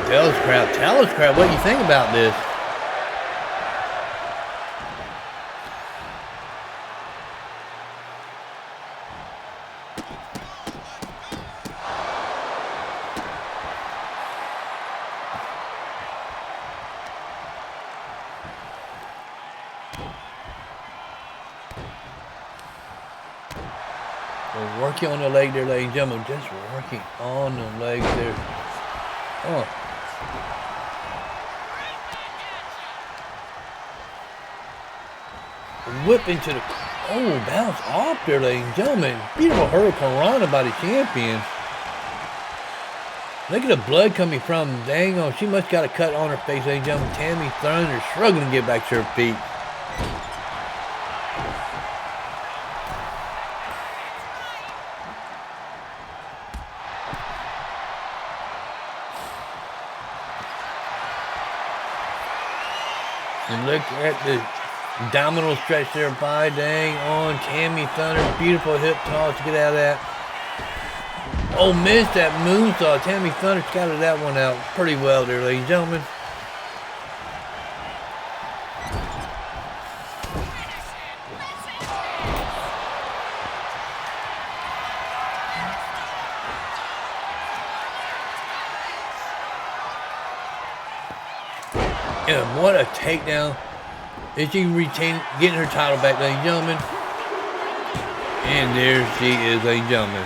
Tell us crowd, what do you think about this? We're working on the leg there, ladies and gentlemen. Just working on the leg there. Oh. Whip into the bounce off there, ladies and gentlemen. Beautiful hurricane rana by the champion. Look at the blood coming from. Dang on, she must got a cut on her face, ladies and gentlemen. Tammy Thunder struggling to get back to her feet. And look at the abdominal stretch there by dang on Tammy Thunder. Beautiful hip toss to get out of that. Oh, missed that moonsault. Tammy Thunder scouted that one out pretty well there, ladies and gentlemen. And what a takedown. Is she getting her title back, ladies and gentlemen? And there she is, ladies and gentlemen.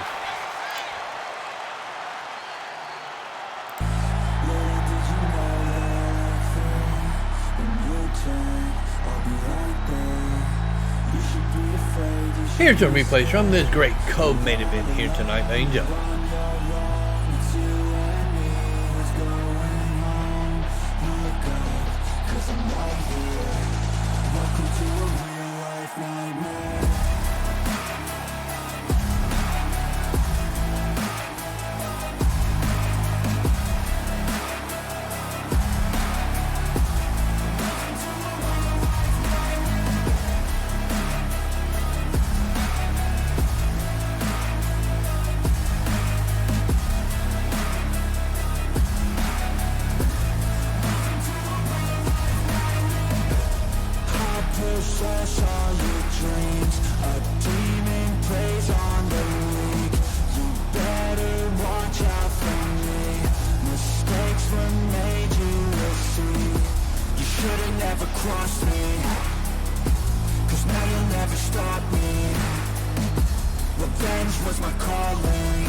Here's some replays from this great co-main event here tonight, ladies and gentlemen.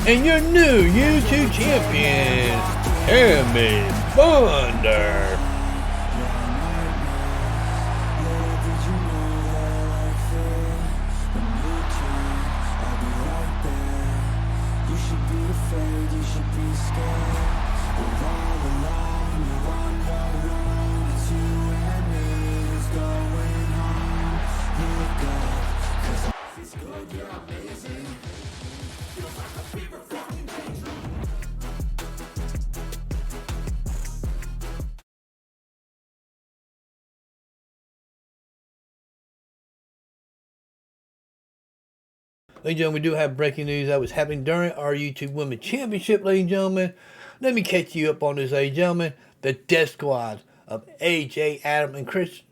And your new YouTube champion, Tammy Thunder. We're all alone, you're on your own. It's you and me, let's go. Ladies and gentlemen, we do have breaking news that was happening during our YouTube Women's Championship, ladies and gentlemen. Let me catch you up on this, ladies and gentlemen. The Death Squad of AJ, Adam, and Chris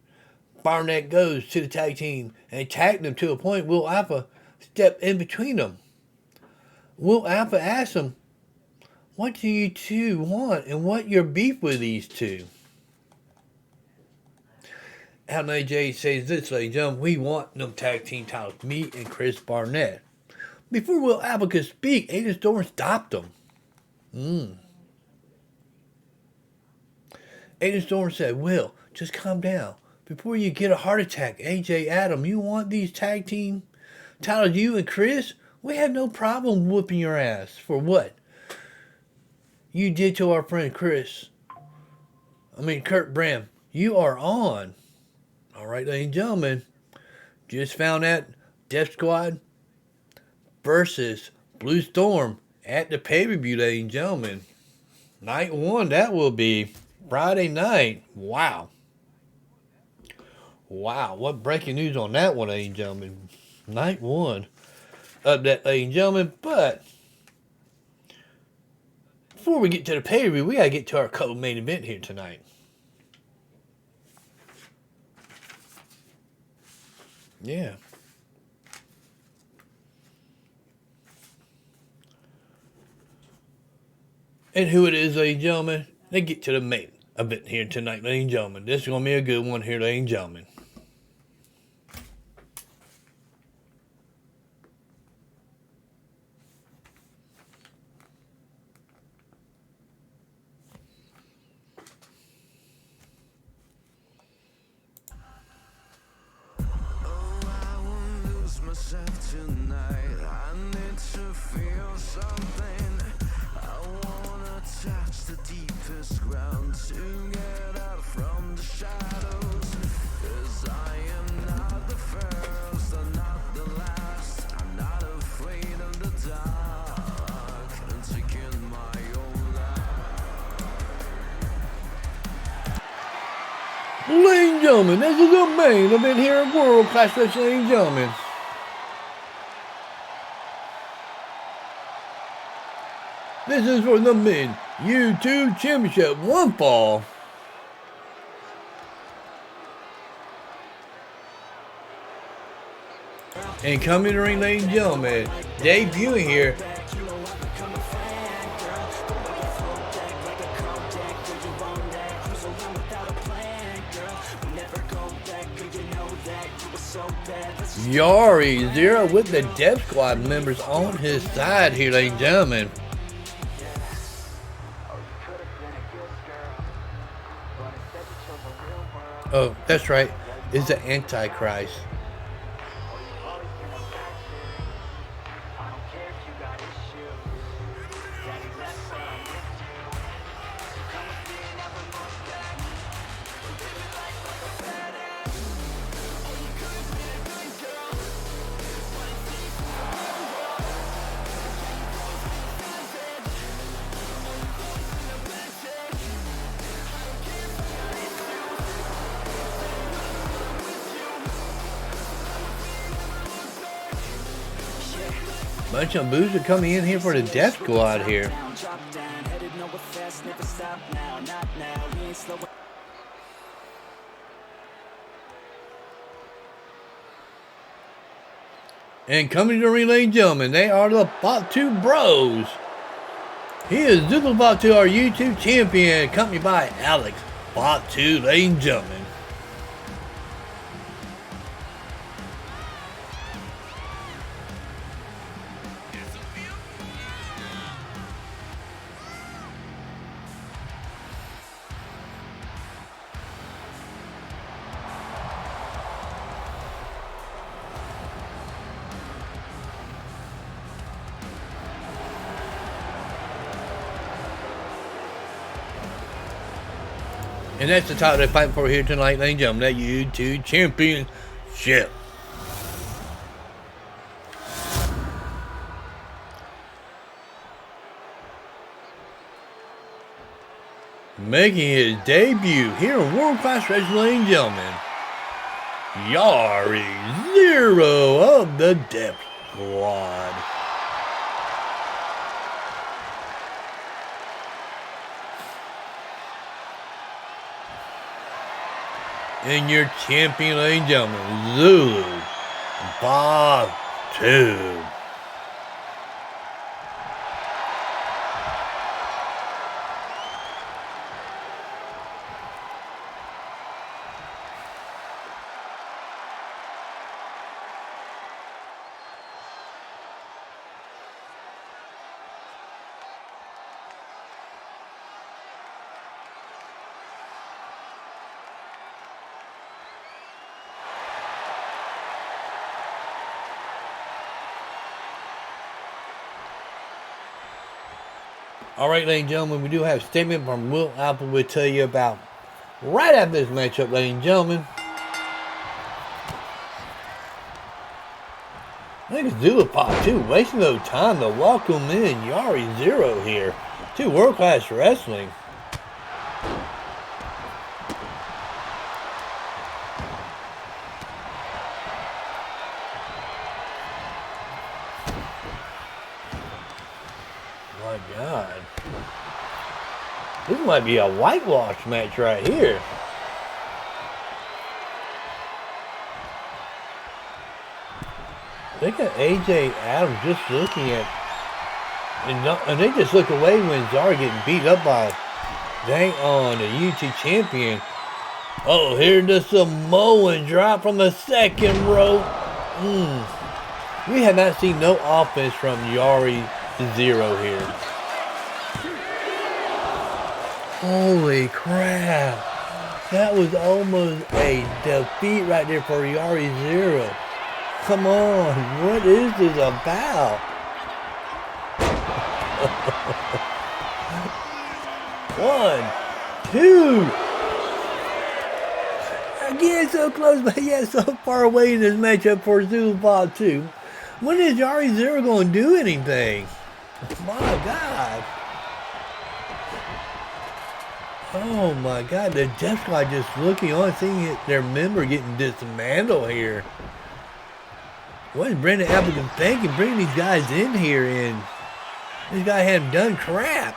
Barnett goes to the tag team and attacked them to a point. Will Alpha stepped in between them. Will Alpha asked them, what do you two want and what your beef with these two? Adam and AJ says this, ladies and gentlemen, we want them tag team titles, me and Chris Barnett. Before Will Alpha could speak, Adrienne Storm stopped him. Adrienne Storm said, Will, just calm down. Before you get a heart attack, AJ, Adam, you want these tag team titles, you and Chris? We have no problem whooping your ass. For what you did to our friend Kurt Bram. You are on. All right, ladies and gentlemen, just found out Death Squad versus Blue Storm at the pay-per-view, ladies and gentlemen. Night 1, that will be Friday night. Wow. Wow, what breaking news on that one, ladies and gentlemen. Night 1 of that, ladies and gentlemen. But before we get to the pay-per-view, we got to get to our co-main event here tonight. Yeah. And who it is, ladies and gentlemen, they get to the main event here tonight, ladies and gentlemen. This is going to be a good one here, ladies and gentlemen. Tonight, I need to feel something. I wanna touch the deepest ground to get out from the shadows. 'Cause I am not the first, I'm not the last. I'm not afraid of the dark. I'm taking my own life. Ladies and gentlemen, this is the main event here at World Class Wrestling, ladies and gentlemen. This is for the Men YouTube Championship. One fall. And coming to the ring, ladies and gentlemen, debuting here. Yuri Zilla with the Death Squad members on his side here, ladies and gentlemen. Oh, that's right. It's the Antichrist. Bunch of boos are coming in here for the Death Squad here. And coming to the ring, ladies and gentlemen, they are the Fatu Bros. He is Zilla Fatu, our YouTube champion, accompanied by Alex Fatu, ladies and gentlemen. And that's the title they're fighting for here tonight, ladies and gentlemen, that YouTube Championship. Making his debut here in World Class Wrestling, ladies and gentlemen, Yuri Zilla of the Death Squad. And your champion, ladies and gentlemen, Zilla, Fatu. All right, ladies and gentlemen, we do have a statement from Will Apple we'll tell you about right after this matchup, ladies and gentlemen. I think it's Zilla Fatu wasting no time to welcome in Yuri Zero here to World Class Wrestling. My God. This might be a whitewash match right here. They got AJ Adams just looking at, and they just look away when Zara getting beat up by dang on the UT champion. Oh, here the Samoan drop from the second rope. We have not seen no offense from Yuri Zero here. Holy crap. That was almost a defeat right there for Yuri Zero. Come on, what is this about? One, two. Again, so close, but yet so far away in this matchup for Zilla Fatu. When is Yuri Zero going to do anything? My God. Oh my God, the Death Squad just looking on, seeing their member getting dismantled here. What is Brandon Appleton thinking, bringing these guys in here and this guy hadn't done crap.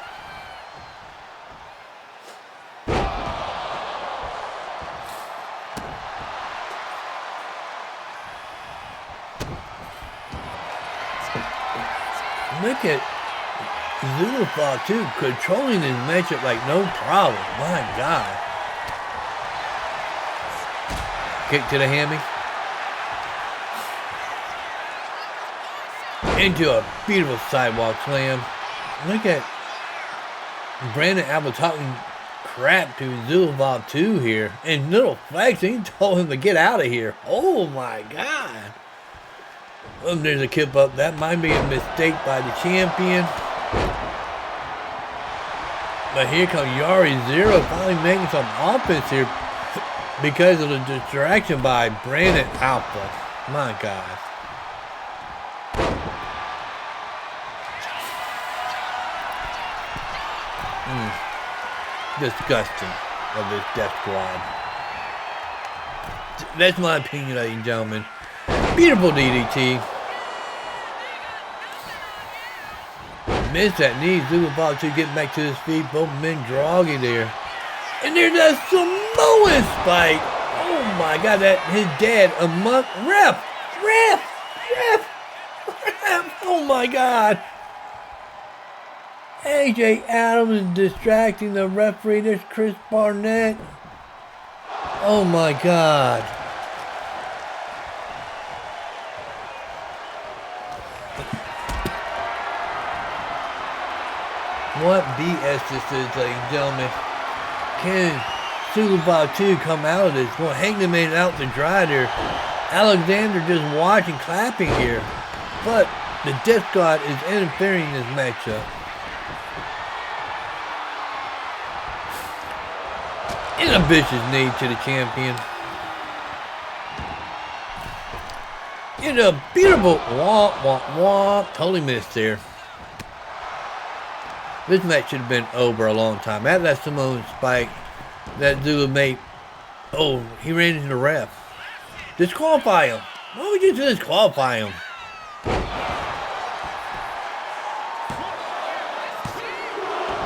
Look at Zilla Fatu controlling this matchup like no problem. My God. Kick to the hammy. Into a beautiful sidewalk slam. Look at Brandon Apple talking crap to Zilla Fatu here. And little flexing told him to get out of here. Oh my God. There's a kip up. That might be a mistake by the champion. But here comes Yuri Zero finally making some offense here because of the distraction by Brandon Alpha. My God. Disgusting of this Death Squad. That's my opinion, ladies and gentlemen. Beautiful DDT. Missed that knee. Zilla Fatu getting back to his feet. Both men groggy there. And there's a Samoan spike. Oh my God, that his dad among ref. Oh my God. AJ Adams is distracting the referee. There's Chris Barnett. Oh my God. What BS this is, ladies and gentlemen. Can Zilla Fatu come out of this? Well, hang the man out to dry there. Alexander just watching, clapping here. But the Death Squad is interfering in this matchup. And a vicious knee to the champion. And a beautiful womp, womp, womp. Totally missed there. This match should have been over a long time. After that Samoan spike that Zilla made. Oh, he ran into the ref. Disqualify him. Why would you disqualify him?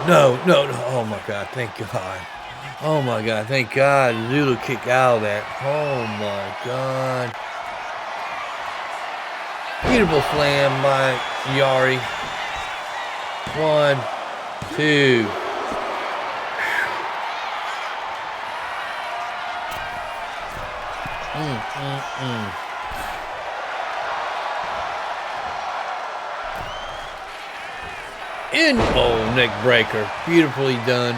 No. Oh my God, thank God. Oh my God, thank God. Zilla kicked out of that. Oh my God. Beautiful slam by Yuri. 1, 2. Oh, neck breaker. Beautifully done.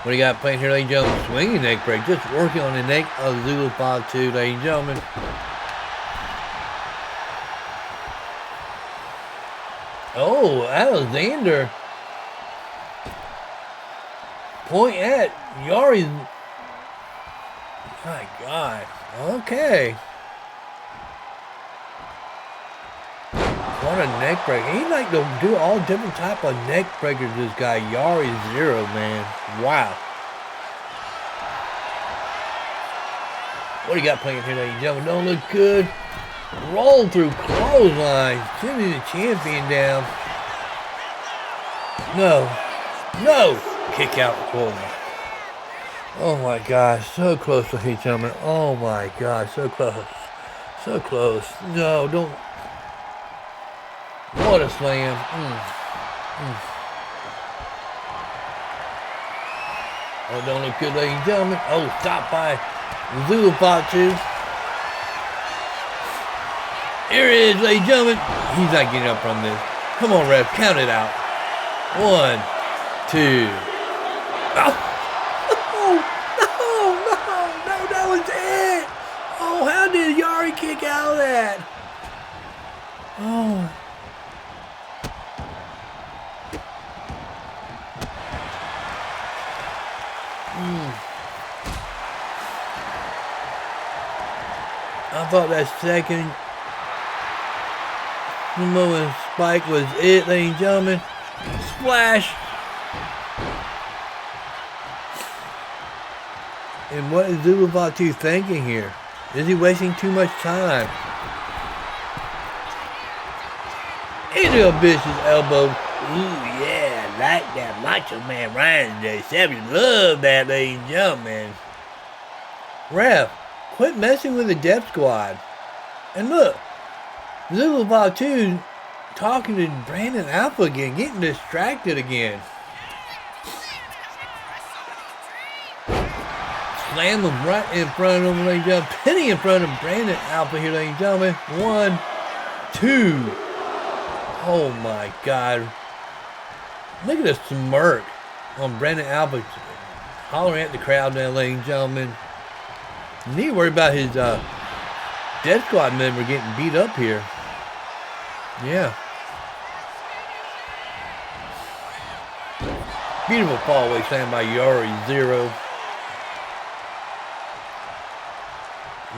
What do you got playing here, ladies and gentlemen? Swinging neck break. Just working on the neck of Zilla Fatu, ladies and gentlemen. Oh, Alexander. Point at Yuri's. My God. Okay. What a neck breaker. He like to do all different type of neck breakers, this guy. Yuri 0, man. Wow. What do you got playing here, ladies and gentlemen? Don't look good. Roll through clothesline. Sending the champion down. No. Kick out corner. Oh my gosh. So close to each other. Oh my gosh. So close. So close. No, don't. What a slam. Oh, don't look good, ladies and gentlemen. Oh, stopped by Zilla Fatu. Here it is, ladies and gentlemen. He's not getting up from this. Come on, ref. Count it out. 1, 2. Oh, no, that was it. Oh, how did Yuri kick out of that? Oh. I thought that second moment spike was it, ladies and gentlemen. Splash. And what is Zilla Fatu thinking here? Is he wasting too much time? Into a vicious elbow. Ooh, yeah, like that Macho Man Ryan J. Savage. Love that, ladies and gentlemen. Ref, quit messing with the Death Squad. And look, Zilla Fatu talking to Brandon Alpha again, getting distracted again. Slam him right in front of him, ladies and gentlemen. Penny in front of Brandon Alpha here, ladies and gentlemen. 1, 2. Oh my God. Look at the smirk on Brandon Alpha hollering at the crowd now, ladies and gentlemen. You need to worry about his Death Squad member getting beat up here. Yeah. Beautiful fallaway slam by Yuri 0.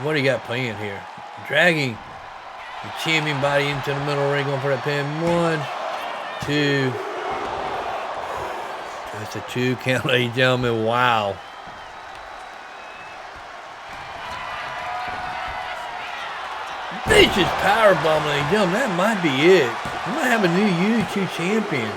What do you got playing here? Dragging the champion body into the middle ring, going for that pin. 1, 2. Just a 2 count, ladies and gentlemen. Wow. Vicious powerbomb, ladies and gentlemen. That might be it. We might have a new U2 champion.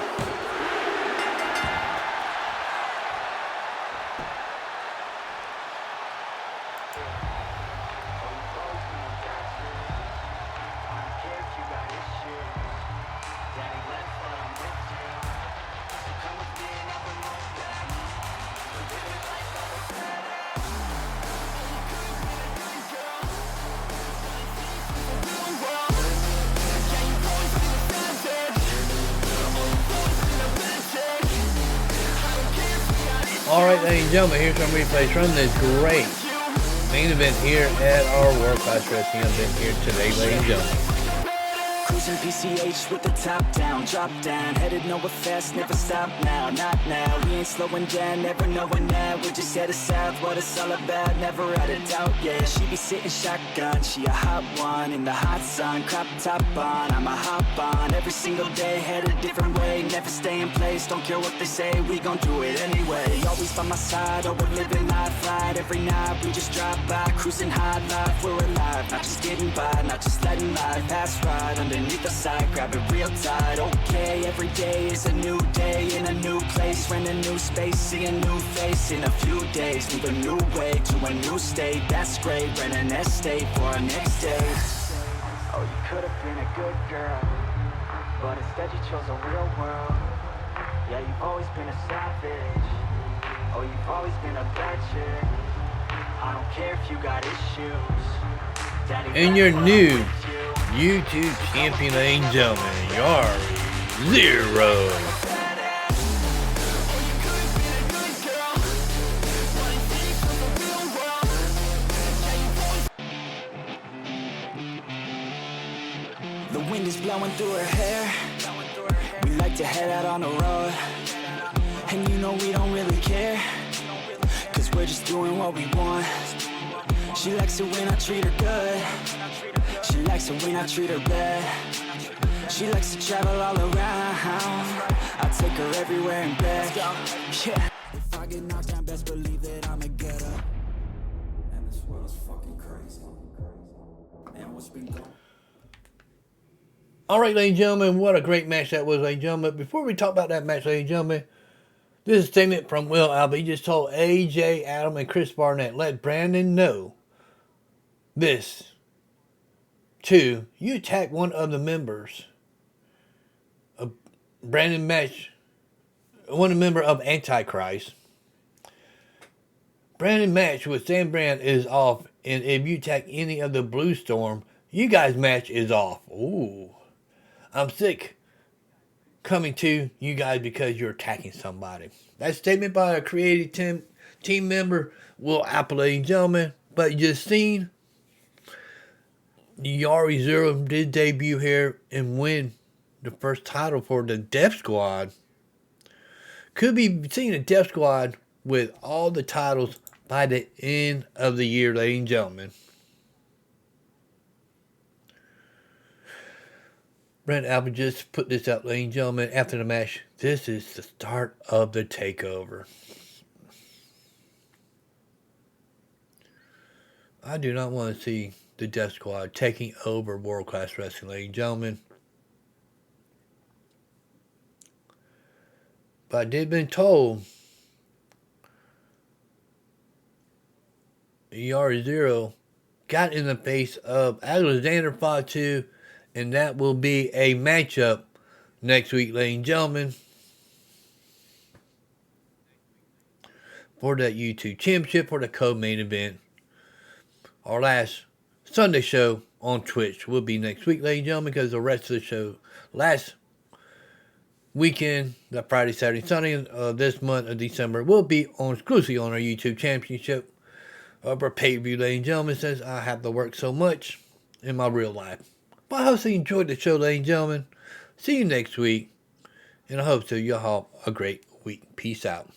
Alright, ladies and gentlemen, here's some replays from this great main event here at our World Class Wrestling event here today, ladies and gentlemen. Cruising PCH with the top down, drop down, headed nowhere fast, never stop now, not now. We ain't slowing down, never knowing that. We're just headed south, what it's all about, never out of doubt, yeah. She be sitting shotgun, she a hot one, in the hot sun, crop top on, I'ma hop on. Every single day, head a different way, never stay in place, don't care what they say, we gon' do it anyway. Always by my side, oh we're living life right, every night we just drive by, cruising high life, we're alive, not just getting by, not just letting life pass right underneath underneath the side, grab it real tight. Okay, every day is a new day in a new place, rent a new space, see a new face in a few days, move a new way to a new state. That's great, rent an estate for our next date. Oh, you could have been a good girl, but instead you chose a real world. Yeah, you've always been a savage. Oh, you've always been a bad chick. I don't care if you got issues. Daddy, And your new YouTube champion, ladies and gentlemen, Yuri Zero. The wind is blowing through her hair. We like to head out on the road, and you know we don't really care, cause we're just doing what we want. She likes it when I treat her good. She likes it when I treat her bad. She likes to travel all around. I take her everywhere and back. Yeah. If I get knocked down, best believe that I'ma get up. And this world's fucking crazy. Man, what's been going on? Alright, ladies and gentlemen, what a great match that was, ladies and gentlemen. Before we talk about that match, ladies and gentlemen, this is a statement from Will Alba. He just told AJ, Adam, and Chris Barnett, let Brandon know this. 2, you attack one of the members of Brandon match, one member of Antichrist. Brandon match with Sam Brand is off, and if you attack any of the Blue Storm, you guys match is off. Ooh. I'm sick coming to you guys because you're attacking somebody. That statement by a creative team member, Will Apple, ladies and gentlemen. But you just seen Yuri Zero did debut here and win the first title for the Death Squad. Could be seeing the Death Squad with all the titles by the end of the year, ladies and gentlemen. Brent Alvin just put this out, ladies and gentlemen, after the match. This is the start of the takeover. I do not want to see the Death Squad taking over World Class Wrestling, ladies and gentlemen. But I did been told ER0 got in the face of Alexander Fatu, and that will be a matchup next week, ladies and gentlemen, for that YouTube Championship, for the co-main event. Our last Sunday show on Twitch will be next week, ladies and gentlemen, because the rest of the show last weekend, the Friday, Saturday, Sunday of this month of December, will be on exclusively on our YouTube Championship of our pay-per-view, ladies and gentlemen, since I have to work so much in my real life. But I hope you enjoyed the show, ladies and gentlemen. See you next week. And I hope so. Y'all have a great week. Peace out.